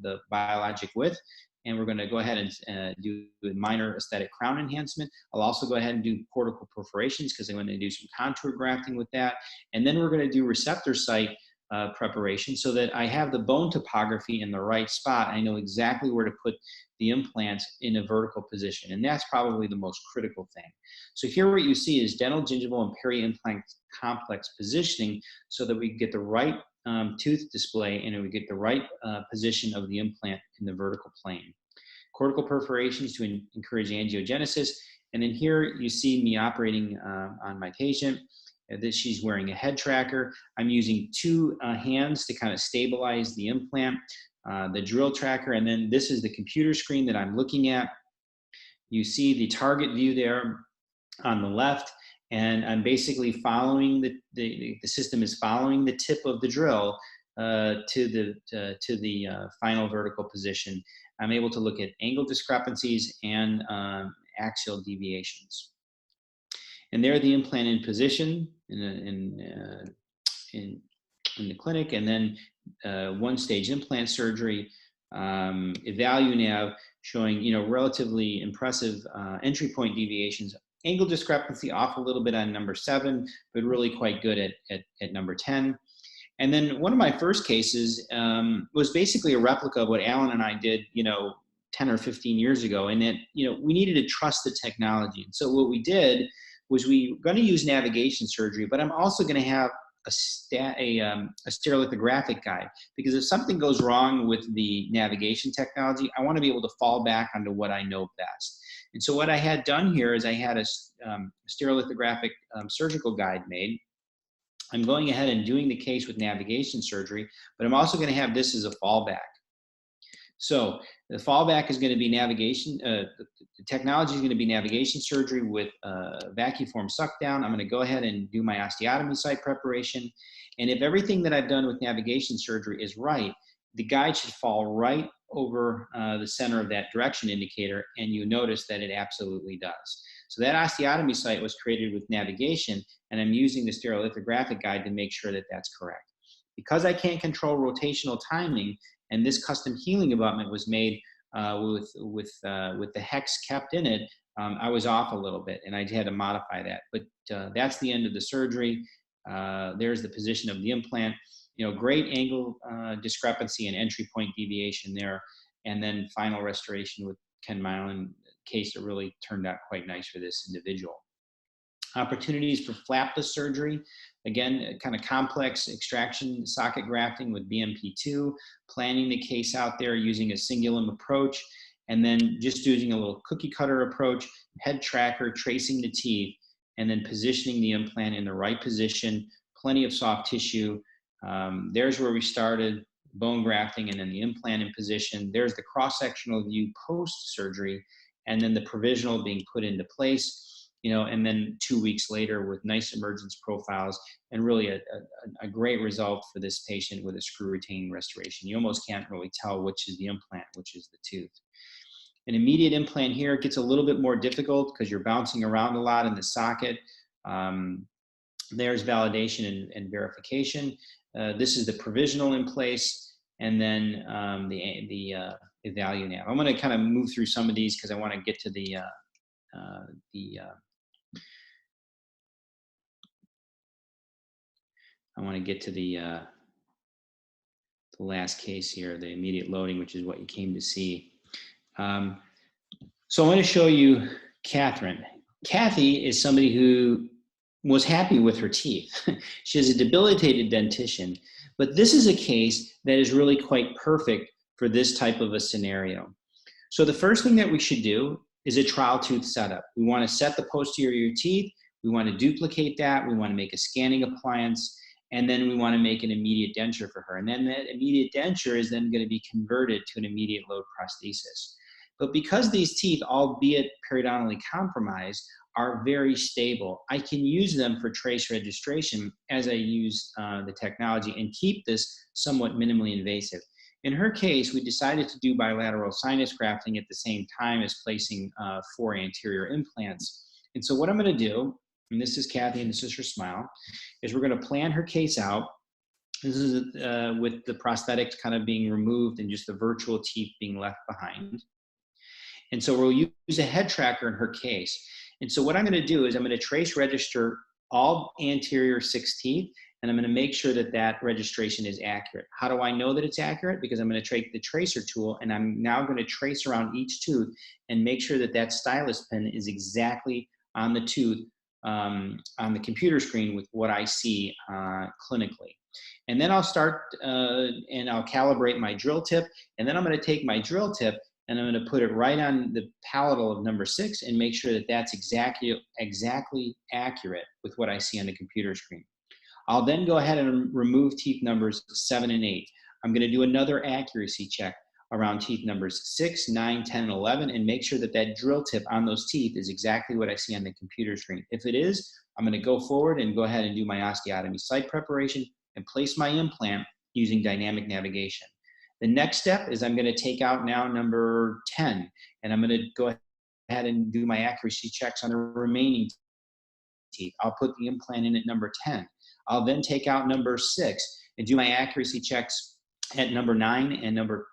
the biologic width. And we're going to go ahead and do a minor aesthetic crown enhancement. I'll also go ahead and do cortical perforations because I'm going to do some contour grafting with that. And then we're going to do receptor site preparation so that I have the bone topography in the right spot. I know exactly where to put the implants in a vertical position. And that's probably the most critical thing. So here what you see is dental, gingival, and peri-implant complex positioning so that we get the right tooth display and we get the right position of the implant in the vertical plane. Cortical perforations to encourage angiogenesis. And then here you see me operating on my patient. That she's wearing a head tracker. I'm using 2 hands to kind of stabilize the implant, the drill tracker, and then this is the computer screen that I'm looking at. You see the target view there on the left, And I'm basically following the system is following the tip of the drill to the final vertical position. I'm able to look at angle discrepancies and axial deviations. And there, the implant in position in the clinic, and then one-stage implant surgery, evaluav showing relatively impressive entry point deviations. Angle discrepancy off a little bit on number 7, but really quite good at number 10. And then one of my first cases was basically a replica of what Alan and I did, 10 or 15 years ago. And that, we needed to trust the technology. And so what we did was we were going to use navigation surgery, but I'm also going to have a stereolithographic guide, because if something goes wrong with the navigation technology, I want to be able to fall back onto what I know best. And so what I had done here is I had a stereolithographic surgical guide made. I'm going ahead and doing the case with navigation surgery, but I'm also going to have this as a fallback. So the fallback is going to be navigation, the technology is going to be navigation surgery with vacuform suck down. I'm going to go ahead and do my osteotomy site preparation. And if everything that I've done with navigation surgery is right, the guide should fall right over the center of that direction indicator, and you notice that it absolutely does. So that osteotomy site was created with navigation, and I'm using the stereolithographic guide to make sure that that's correct. Because I can't control rotational timing, and this custom healing abutment was made with the hex kept in it, I was off a little bit, and I had to modify that. But that's the end of the surgery. There's the position of the implant. Great angle discrepancy and entry point deviation there, and then final restoration with Ken Milan case that really turned out quite nice for this individual. Opportunities for flapless surgery. Again, kind of complex extraction socket grafting with BMP2, planning the case out there using a cingulum approach, and then just using a little cookie cutter approach, head tracker, tracing the teeth, and then positioning the implant in the right position, plenty of soft tissue. There's where we started, bone grafting, and then the implant in position. There's the cross-sectional view post-surgery, and then the provisional being put into place. And then 2 weeks later with nice emergence profiles, and really a great result for this patient with a screw retaining restoration. You almost can't really tell which is the implant, which is the tooth. An immediate implant here gets a little bit more difficult because you're bouncing around a lot in the socket. There's validation and verification. This is the provisional in place, and then the evaluav. I'm going to kind of move through some of these because I want to get to the last case here, the immediate loading, which is what you came to see. So I'm going to show you Catherine. Kathy is somebody who was happy with her teeth. She has a debilitated dentition, but this is a case that is really quite perfect for this type of a scenario. So the first thing that we should do is a trial tooth setup. We want to set the posterior teeth. We want to duplicate that. We want to make a scanning appliance. And then we want to make an immediate denture for her. And then that immediate denture is then going to be converted to an immediate load prosthesis. But because these teeth, albeit periodontally compromised, are very stable, I can use them for trace registration as I use the technology and keep this somewhat minimally invasive. In her case, we decided to do bilateral sinus grafting at the same time as placing 4 anterior implants. And so what I'm going to do, and this is Kathy and this is her smile, is we're going to plan her case out. This is with the prosthetics kind of being removed and just the virtual teeth being left behind. And so we'll use a head tracker in her case. And so what I'm going to do is I'm going to trace register all anterior 6 teeth, and I'm going to make sure that that registration is accurate. How do I know that it's accurate? Because I'm going to take the tracer tool, and I'm now going to trace around each tooth and make sure that that stylus pen is exactly on the tooth on the computer screen with what I see clinically. And then I'll start and I'll calibrate my drill tip, and then I'm going to take my drill tip and I'm going to put it right on the palatal of number 6 and make sure that that's exactly accurate with what I see on the computer screen. I'll then go ahead and remove teeth numbers 7 and 8. I'm going to do another accuracy check. around teeth numbers 6, 9, 10, and 11, and make sure that that drill tip on those teeth is exactly what I see on the computer screen. If it is, I'm going to go forward and go ahead and do my osteotomy site preparation and place my implant using dynamic navigation. The next step is I'm going to take out now number 10, and I'm going to go ahead and do my accuracy checks on the remaining teeth. I'll put the implant in at number 10. I'll then take out number 6 and do my accuracy checks at number 9 and number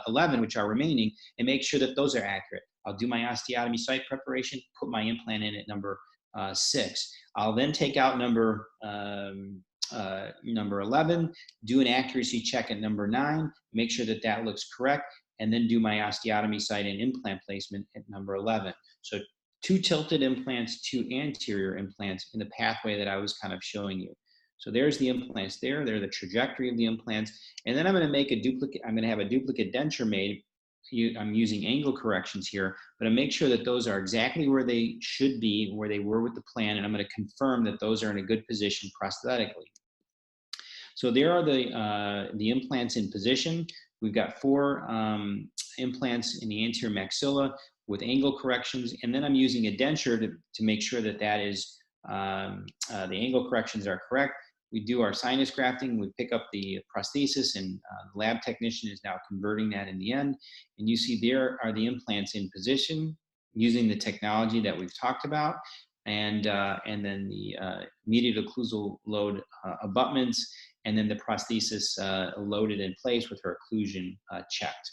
11, which are remaining, and make sure that those are accurate. I'll do my osteotomy site preparation, put my implant in at number 6. I'll then take out number 11, do an accuracy check at number 9, make sure that that looks correct, and then do my osteotomy site and implant placement at number 11. So 2 tilted implants, 2 anterior implants in the pathway that I was kind of showing you. So there's the implants there. They're the trajectory of the implants. And then I'm going to make a duplicate. I'm going to have a duplicate denture made. I'm using angle corrections here, but I make sure that those are exactly where they should be, where they were with the plan. And I'm going to confirm that those are in a good position prosthetically. So there are the implants in position. We've got 4 implants in the anterior maxilla with angle corrections. And then I'm using a denture to make sure that that is, the angle corrections are correct. We do our sinus grafting, we pick up the prosthesis, and the lab technician is now converting that in the end. And you see there are the implants in position using the technology that we've talked about, and then the immediate occlusal load abutments, and then the prosthesis loaded in place with her occlusion checked.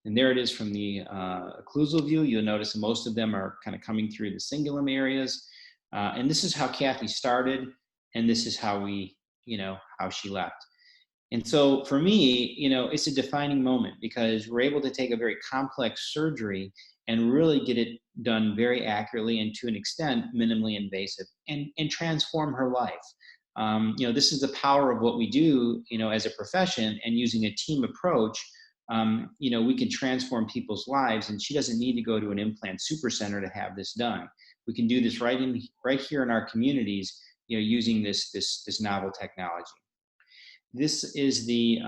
And there it is from the occlusal view. You'll notice most of them are kind of coming through the cingulum areas. And this is how Kathy started, and this is how how she left. And so for me, it's a defining moment because we're able to take a very complex surgery and really get it done very accurately and to an extent minimally invasive and transform her life. This is the power of what we do, as a profession, and using a team approach. We can transform people's lives, and she doesn't need to go to an implant supercenter to have this done. We can do this right here in our communities, using this novel technology. This is the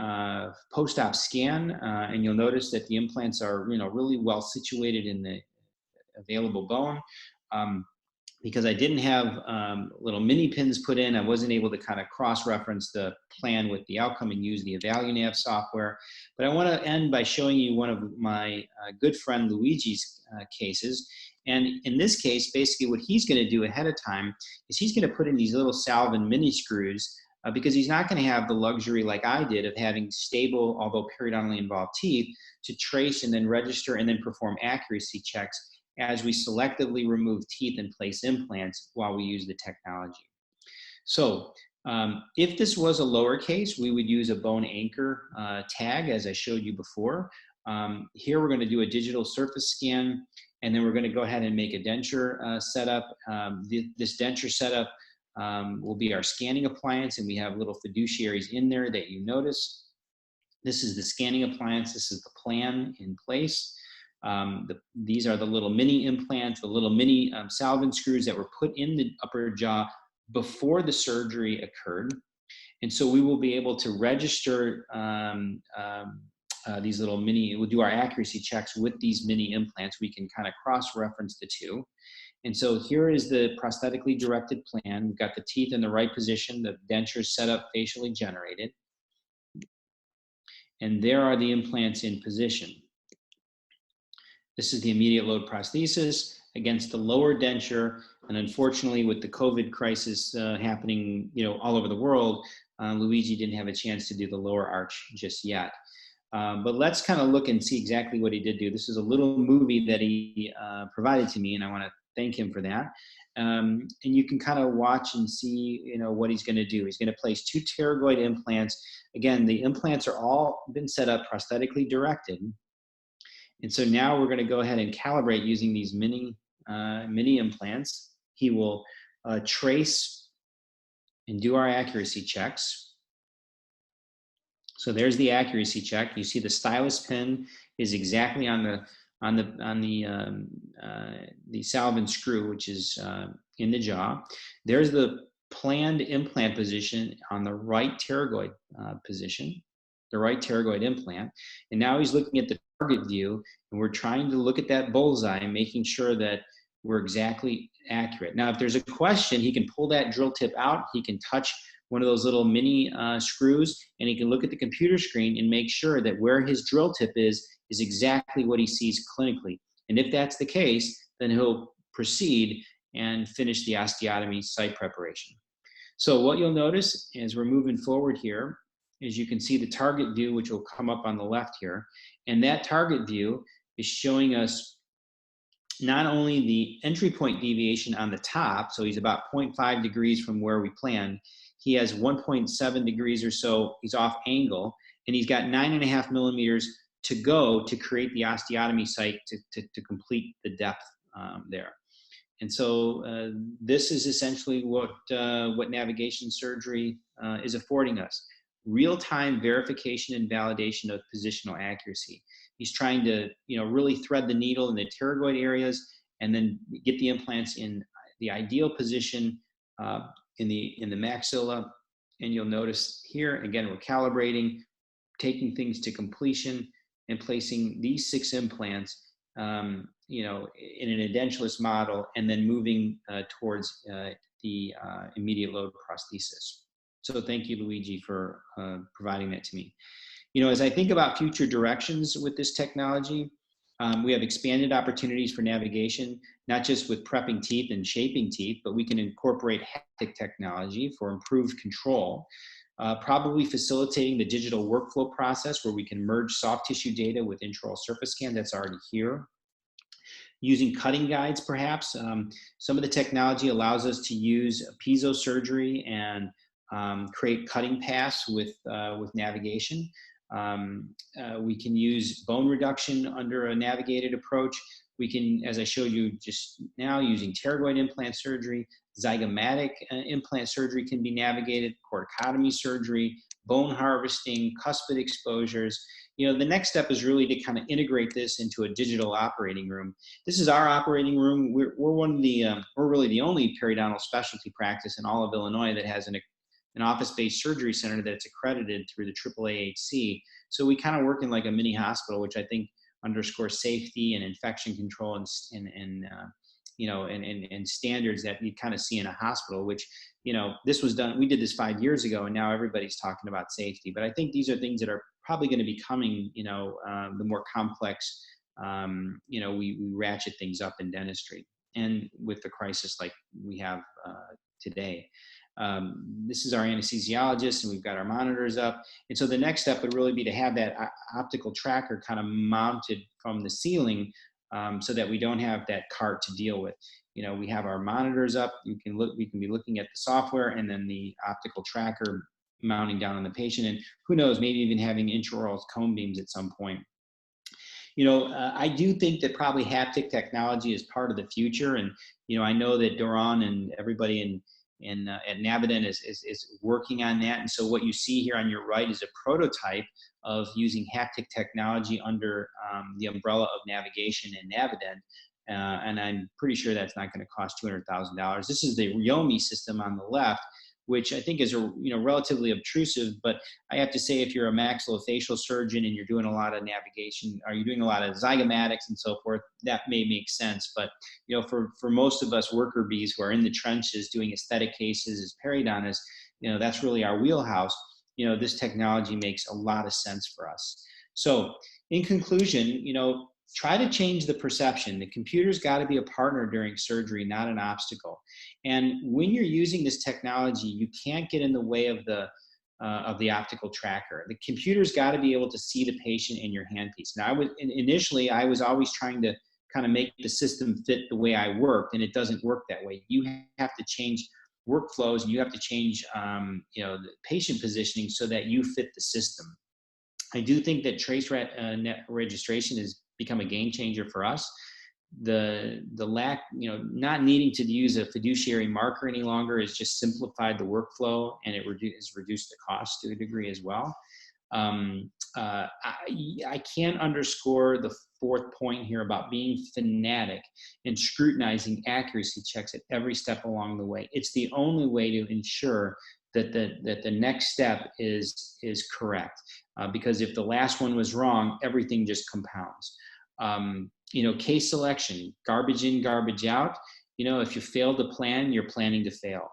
post-op scan, and you'll notice that the implants are, really well situated in the available bone. Because I didn't have little mini pins put in, I wasn't able to kind of cross-reference the plan with the outcome and use the EvaluNav software. But I want to end by showing you one of my good friend Luigi's cases. And in this case, basically what he's going to do ahead of time is he's going to put in these little Salvin mini screws because he's not going to have the luxury like I did of having stable, although periodontally involved teeth to trace and then register and then perform accuracy checks as we selectively remove teeth and place implants while we use the technology. So if this was a lower case, we would use a bone anchor tag, as I showed you before. Here we're going to do a digital surface scan, and then we're going to go ahead and make a denture setup. This denture setup will be our scanning appliance, and we have little fiduciaries in there that you notice. This is the scanning appliance. This is the plan in place. These are the little mini implants, the little mini Salvin screws that were put in the upper jaw before the surgery occurred. And so we will be able to register these little mini, we'll do our accuracy checks with these mini implants. We can kind of cross-reference the two. And so here is the prosthetically directed plan. We've got the teeth in the right position, the dentures set up facially generated. And there are the implants in position. This is the immediate load prosthesis against the lower denture. And unfortunately, with the COVID crisis happening, all over the world, Luigi didn't have a chance to do the lower arch just yet. But let's kind of look and see exactly what he did do. This is a little movie that he provided to me, and I want to thank him for that. And you can kind of watch and see, what he's going to do. He's going to place 2 pterygoid implants. Again, the implants are all been set up prosthetically directed. And so now we're going to go ahead and calibrate using these mini implants. He will trace and do our accuracy checks. So there's the accuracy check. You see the stylus pin is exactly on the Salvin screw, which is in the jaw. There's the planned implant position on the right pterygoid position. the right pterygoid implant. And now he's looking at the target view, and we're trying to look at that bullseye and making sure that we're exactly accurate. Now, if there's a question, he can pull that drill tip out, he can touch one of those little mini screws, and he can look at the computer screen and make sure that where his drill tip is exactly what he sees clinically. And if that's the case, then he'll proceed and finish the osteotomy site preparation. So what you'll notice as we're moving forward here is you can see the target view, which will come up on the left here. And that target view is showing us not only the entry point deviation on the top, so he's about 0.5 degrees from where we planned. He has 1.7 degrees or so, he's off angle, and he's got 9.5 millimeters to go to create the osteotomy site to complete the depth there. And so this is essentially what navigation surgery is affording us. Real-time verification and validation of positional accuracy. He's trying to, really thread the needle in the pterygoid areas and then get the implants in the ideal position in the maxilla. And you'll notice here, again, we're calibrating, taking things to completion and placing these 6 implants, in an edentulous model, and then moving towards the immediate load prosthesis. So thank you, Luigi, for providing that to me. As I think about future directions with this technology, we have expanded opportunities for navigation, not just with prepping teeth and shaping teeth, but we can incorporate haptic technology for improved control, probably facilitating the digital workflow process where we can merge soft tissue data with intraoral surface scan that's already here. Using cutting guides, perhaps. Some of the technology allows us to use piezo surgery and create cutting paths with navigation. We can use bone reduction under a navigated approach. We can, as I showed you just now, using pterygoid implant surgery, zygomatic implant surgery can be navigated, corticotomy surgery, bone harvesting, cuspid exposures. The next step is really to kind of integrate this into a digital operating room. This is our operating room. We're really the only periodontal specialty practice in all of Illinois that has an office-based surgery center that's accredited through the AAAHC. So we kind of work in like a mini hospital, which I think underscores safety and infection control and standards that you kind of see in a hospital, which, this was done, we did this 5 years ago, and now everybody's talking about safety. But I think these are things that are probably going to be coming, the more complex, we ratchet things up in dentistry, and with the crisis like we have today. This is our anesthesiologist, and we've got our monitors up. And so the next step would really be to have that optical tracker kind of mounted from the ceiling, so that we don't have that cart to deal with. We have our monitors up. We can be looking at the software, and then the optical tracker mounting down on the patient, and who knows, maybe even having intraoral cone beams at some point. I do think that probably haptic technology is part of the future, and I know that Doron and everybody at Navident is working on that. And so what you see here on your right is a prototype of using haptic technology under the umbrella of navigation in Navident. And I'm pretty sure that's not going to cost $200,000. This is the Ryomi system on the left, which I think is relatively obtrusive. But I have to say, if you're a maxillofacial surgeon and you're doing a lot of navigation, or you're doing a lot of zygomatics and so forth, that may make sense. But for most of us worker bees who are in the trenches doing aesthetic cases as periodontists, that's really our wheelhouse. This technology makes a lot of sense for us. So in conclusion, try to change the perception. The computer's got to be a partner during surgery, not an obstacle. And when you're using this technology, you can't get in the way of the optical tracker. The computer's got to be able to see the patient in your handpiece. Now, initially, I was always trying to kind of make the system fit the way I worked, and it doesn't work that way. You have to change workflows, and you have to change the patient positioning so that you fit the system. I do think that trace registration has become a game changer for us. The lack, not needing to use a fiduciary marker any longer has just simplified the workflow, and it has reduced the cost to a degree as well. I can't underscore the fourth point here about being fanatic and scrutinizing accuracy checks at every step along the way. It's the only way to ensure that the next step is correct. because if the last one was wrong, everything just compounds. Case selection, garbage in, garbage out. If you fail to plan, you're planning to fail.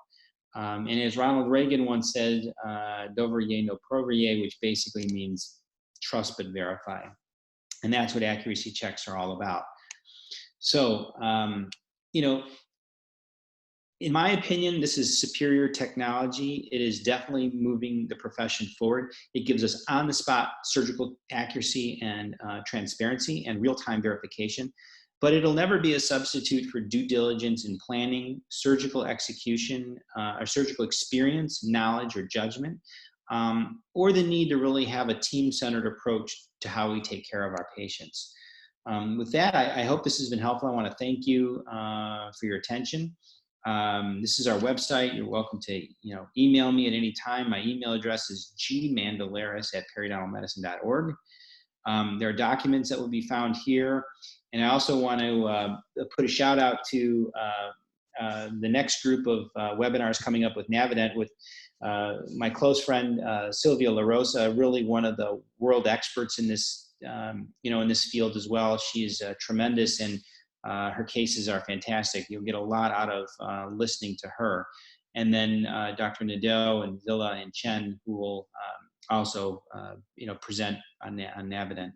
And as Ronald Reagan once said, "Devrier no provrier," which basically means trust but verify. And that's what accuracy checks are all about. So, in my opinion, this is superior technology. It is definitely moving the profession forward. It gives us on-the-spot surgical accuracy and transparency and real-time verification. But it'll never be a substitute for due diligence in planning, surgical execution, or surgical experience, knowledge, or judgment, or the need to really have a team-centered approach to how we take care of our patients. With that, I hope this has been helpful. I want to thank you for your attention. This is our website. You're welcome to email me at any time. My email address is gmandelaris@periodontalmedicine.org. There are documents that will be found here. And I also want to put a shout out to the next group of webinars coming up with Navident with my close friend, Sylvia LaRosa, really one of the world experts in this, in this field as well. She's tremendous, and her cases are fantastic. You'll get a lot out of listening to her. And then Dr. Nadeau and Villa and Chen, who will also, present on Navident.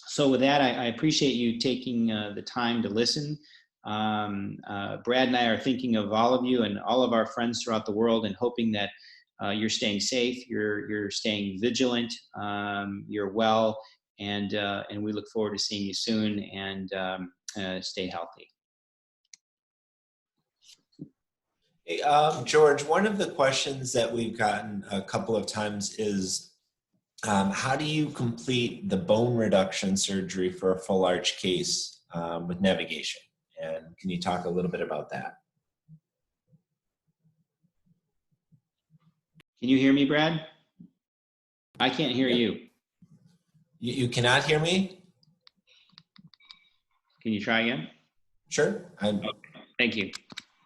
So with that, I appreciate you taking the time to listen. Brad and I are thinking of all of you and all of our friends throughout the world, and hoping that you're staying safe, you're staying vigilant, you're well, and we look forward to seeing you soon, and stay healthy. Hey, George, one of the questions that we've gotten a couple of times is, how do you complete the bone reduction surgery for a full arch case with navigation? And can you talk a little bit about that? Can you hear me, Brad? I can't hear you. You cannot hear me? Can you try again? Sure. Okay. Thank you.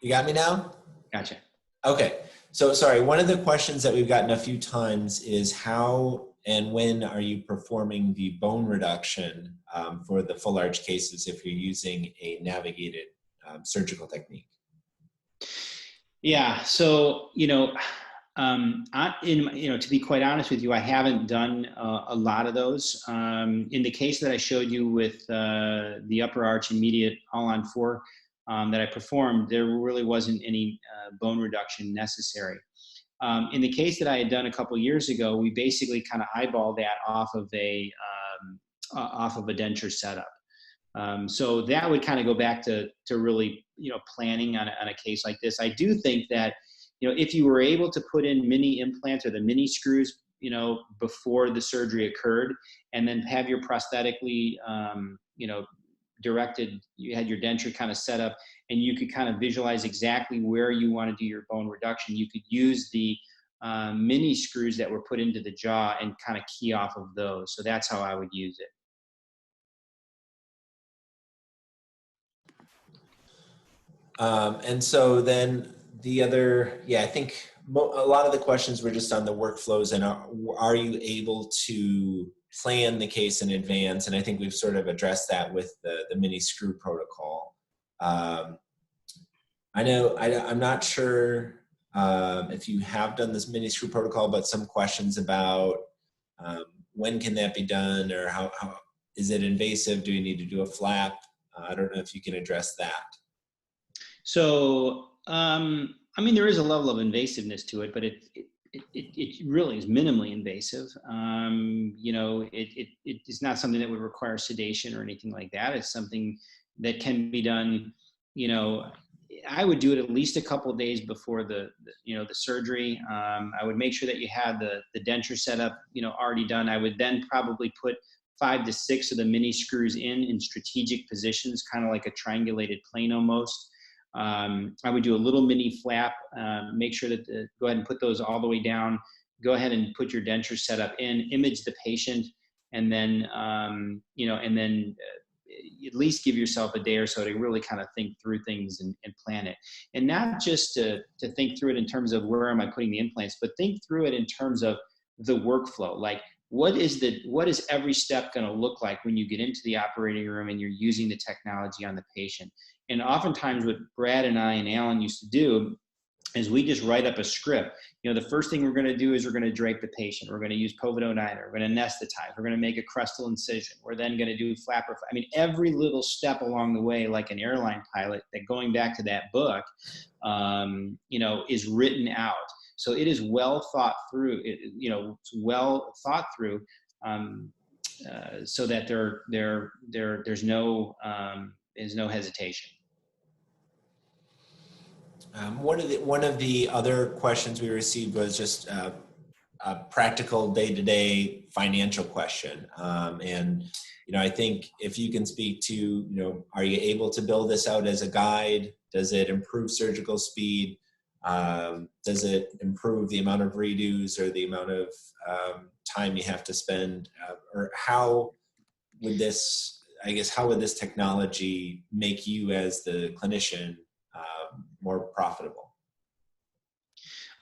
You got me now? Gotcha. Okay. So sorry, one of the questions that we've gotten a few times is how and when are you performing the bone reduction for the full arch cases if you're using a navigated surgical technique? Yeah. So, to be quite honest with you, I haven't done a lot of those. In the case that I showed you with the upper arch immediate all-on 4 that I performed, there really wasn't any bone reduction necessary. In the case that I had done a couple years ago, we basically kind of eyeballed that off of a denture setup. So that would kind of go back to really, planning on a case like this. I do think that, if you were able to put in mini implants or the mini screws, before the surgery occurred, and then have your prosthetically, directed, you had your denture kind of set up, and you could kind of visualize exactly where you want to do your bone reduction. You could use the mini screws that were put into the jaw and kind of key off of those. So that's how I would use it. And so then the other, I think a lot of the questions were just on the workflows and are you able to plan the case in advance? And I think we've sort of addressed that with the mini screw protocol. I'm not sure if you have done this mini screw protocol, but some questions about when can that be done, or how is it invasive? Do you need to do a flap? I don't know if you can address that. So, there is a level of invasiveness to it, but it really is minimally invasive. It's not something that would require sedation or anything like that. It's something that can be done, I would do it at least a couple of days before the surgery. I would make sure that you had the denture set up, already done. I would then probably put 5 to 6 of the mini screws in strategic positions, kind of like a triangulated plane almost. I would do a little mini flap, make sure that go ahead and put those all the way down, go ahead and put your denture setup in, image the patient, and then, at least give yourself a day or so to really kind of think through things and plan it. And not just to think through it in terms of where am I putting the implants, but think through it in terms of the workflow. Like, what is every step going to look like when you get into the operating room and you're using the technology on the patient? And oftentimes what Brad and I and Alan used to do is we just write up a script. You know, the first thing we're going to do is we're going to drape the patient. We're going to use povidone, we're going to anesthetize. We're going to make a crestal incision. We're then going to do flapper. I mean, every little step along the way, like an airline pilot, that going back to that book, you know, is written out. So it is well thought through. So that there's no hesitation. One of the other questions we received was just a practical day-to-day financial question. And, you know, I think if you can speak to, you know, are you able to build this out as a guide? Does it improve surgical speed? Does it improve the amount of redos or the amount of time you have to spend? Or how would this, I guess, how would this technology make you as the clinician more profitable?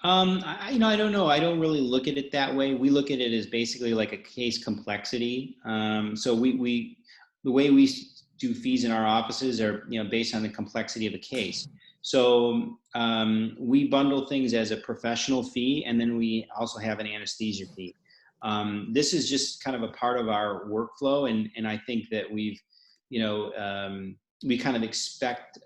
I don't know. I don't really look at it that way. We look at it as basically like a case complexity. So the way we do fees in our offices are, you know, based on the complexity of a case. So we bundle things as a professional fee, and then we also have an anesthesia fee. This is just kind of a part of our workflow, and I think that we've, you know, we kind of expect.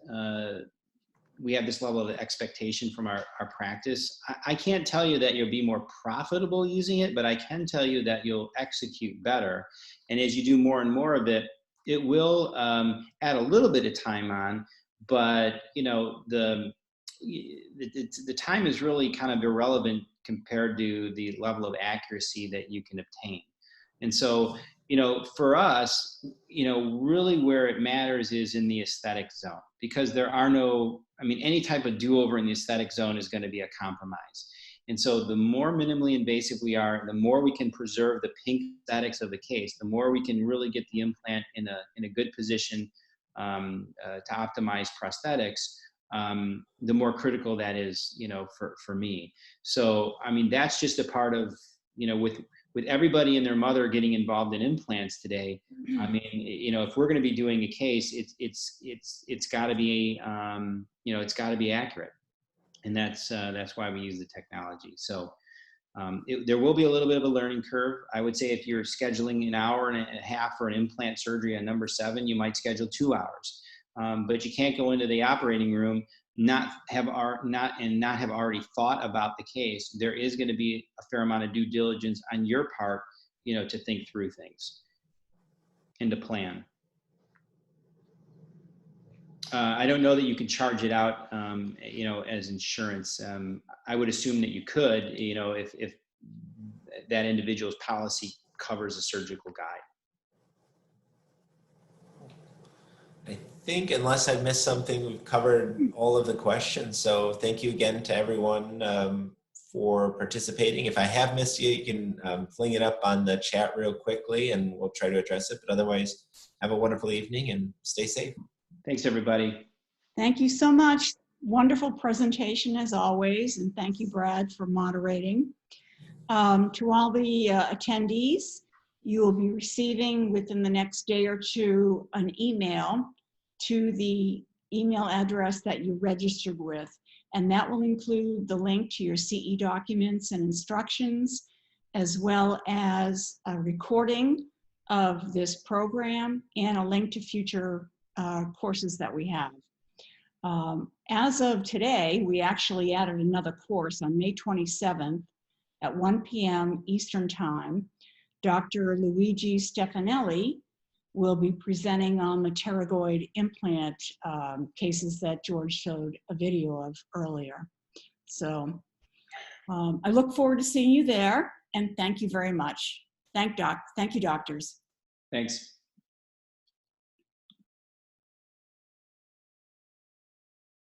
We have this level of expectation from our practice. I can't tell you that you'll be more profitable using it, but I can tell you that you'll execute better. And as you do more and more of it, it will add a little bit of time on, but you know, the time is really kind of irrelevant compared to the level of accuracy that you can obtain. And so, you know, for us, you know, really where it matters is in the aesthetic zone, because there are no, I mean, any type of do-over in the aesthetic zone is going to be a compromise. And so the more minimally invasive we are, the more we can preserve the pink aesthetics of the case, the more we can really get the implant in a good position to optimize prosthetics, the more critical that is, you know, for me. So, I mean, that's just a part of, you know, with everybody and their mother getting involved in implants today. I mean, you know, if we're going to be doing a case, it's got to be, you know, it's got to be accurate, and that's why we use the technology. So there will be a little bit of a learning curve. I would say if you're scheduling an hour and a half for an implant surgery on number 7, you might schedule 2 hours, but you can't go into the operating room not have already thought about the case. There is going to be a fair amount of due diligence on your part, you know, to think through things and to plan. I don't know that you can charge it out, you know, as insurance. I would assume that you could, you know, if that individual's policy covers a surgical guide. I think, unless I missed something, we've covered all of the questions. So thank you again to everyone for participating. If I have missed you, you can fling it up on the chat real quickly and we'll try to address it. But otherwise, have a wonderful evening and stay safe. Thanks, everybody. Thank you so much. Wonderful presentation as always. And thank you, Brad, for moderating. To all the attendees, you will be receiving within the next day or two an email to the email address that you registered with. And that will include the link to your CE documents and instructions, as well as a recording of this program and a link to future courses that we have. As of today, we actually added another course on May 27th at 1 p.m. Eastern Time. Dr. Luigi Stefanelli will be presenting on the pterygoid implant cases that George showed a video of earlier. So I look forward to seeing you there, and thank you very much. Thank you, doctors. Thanks.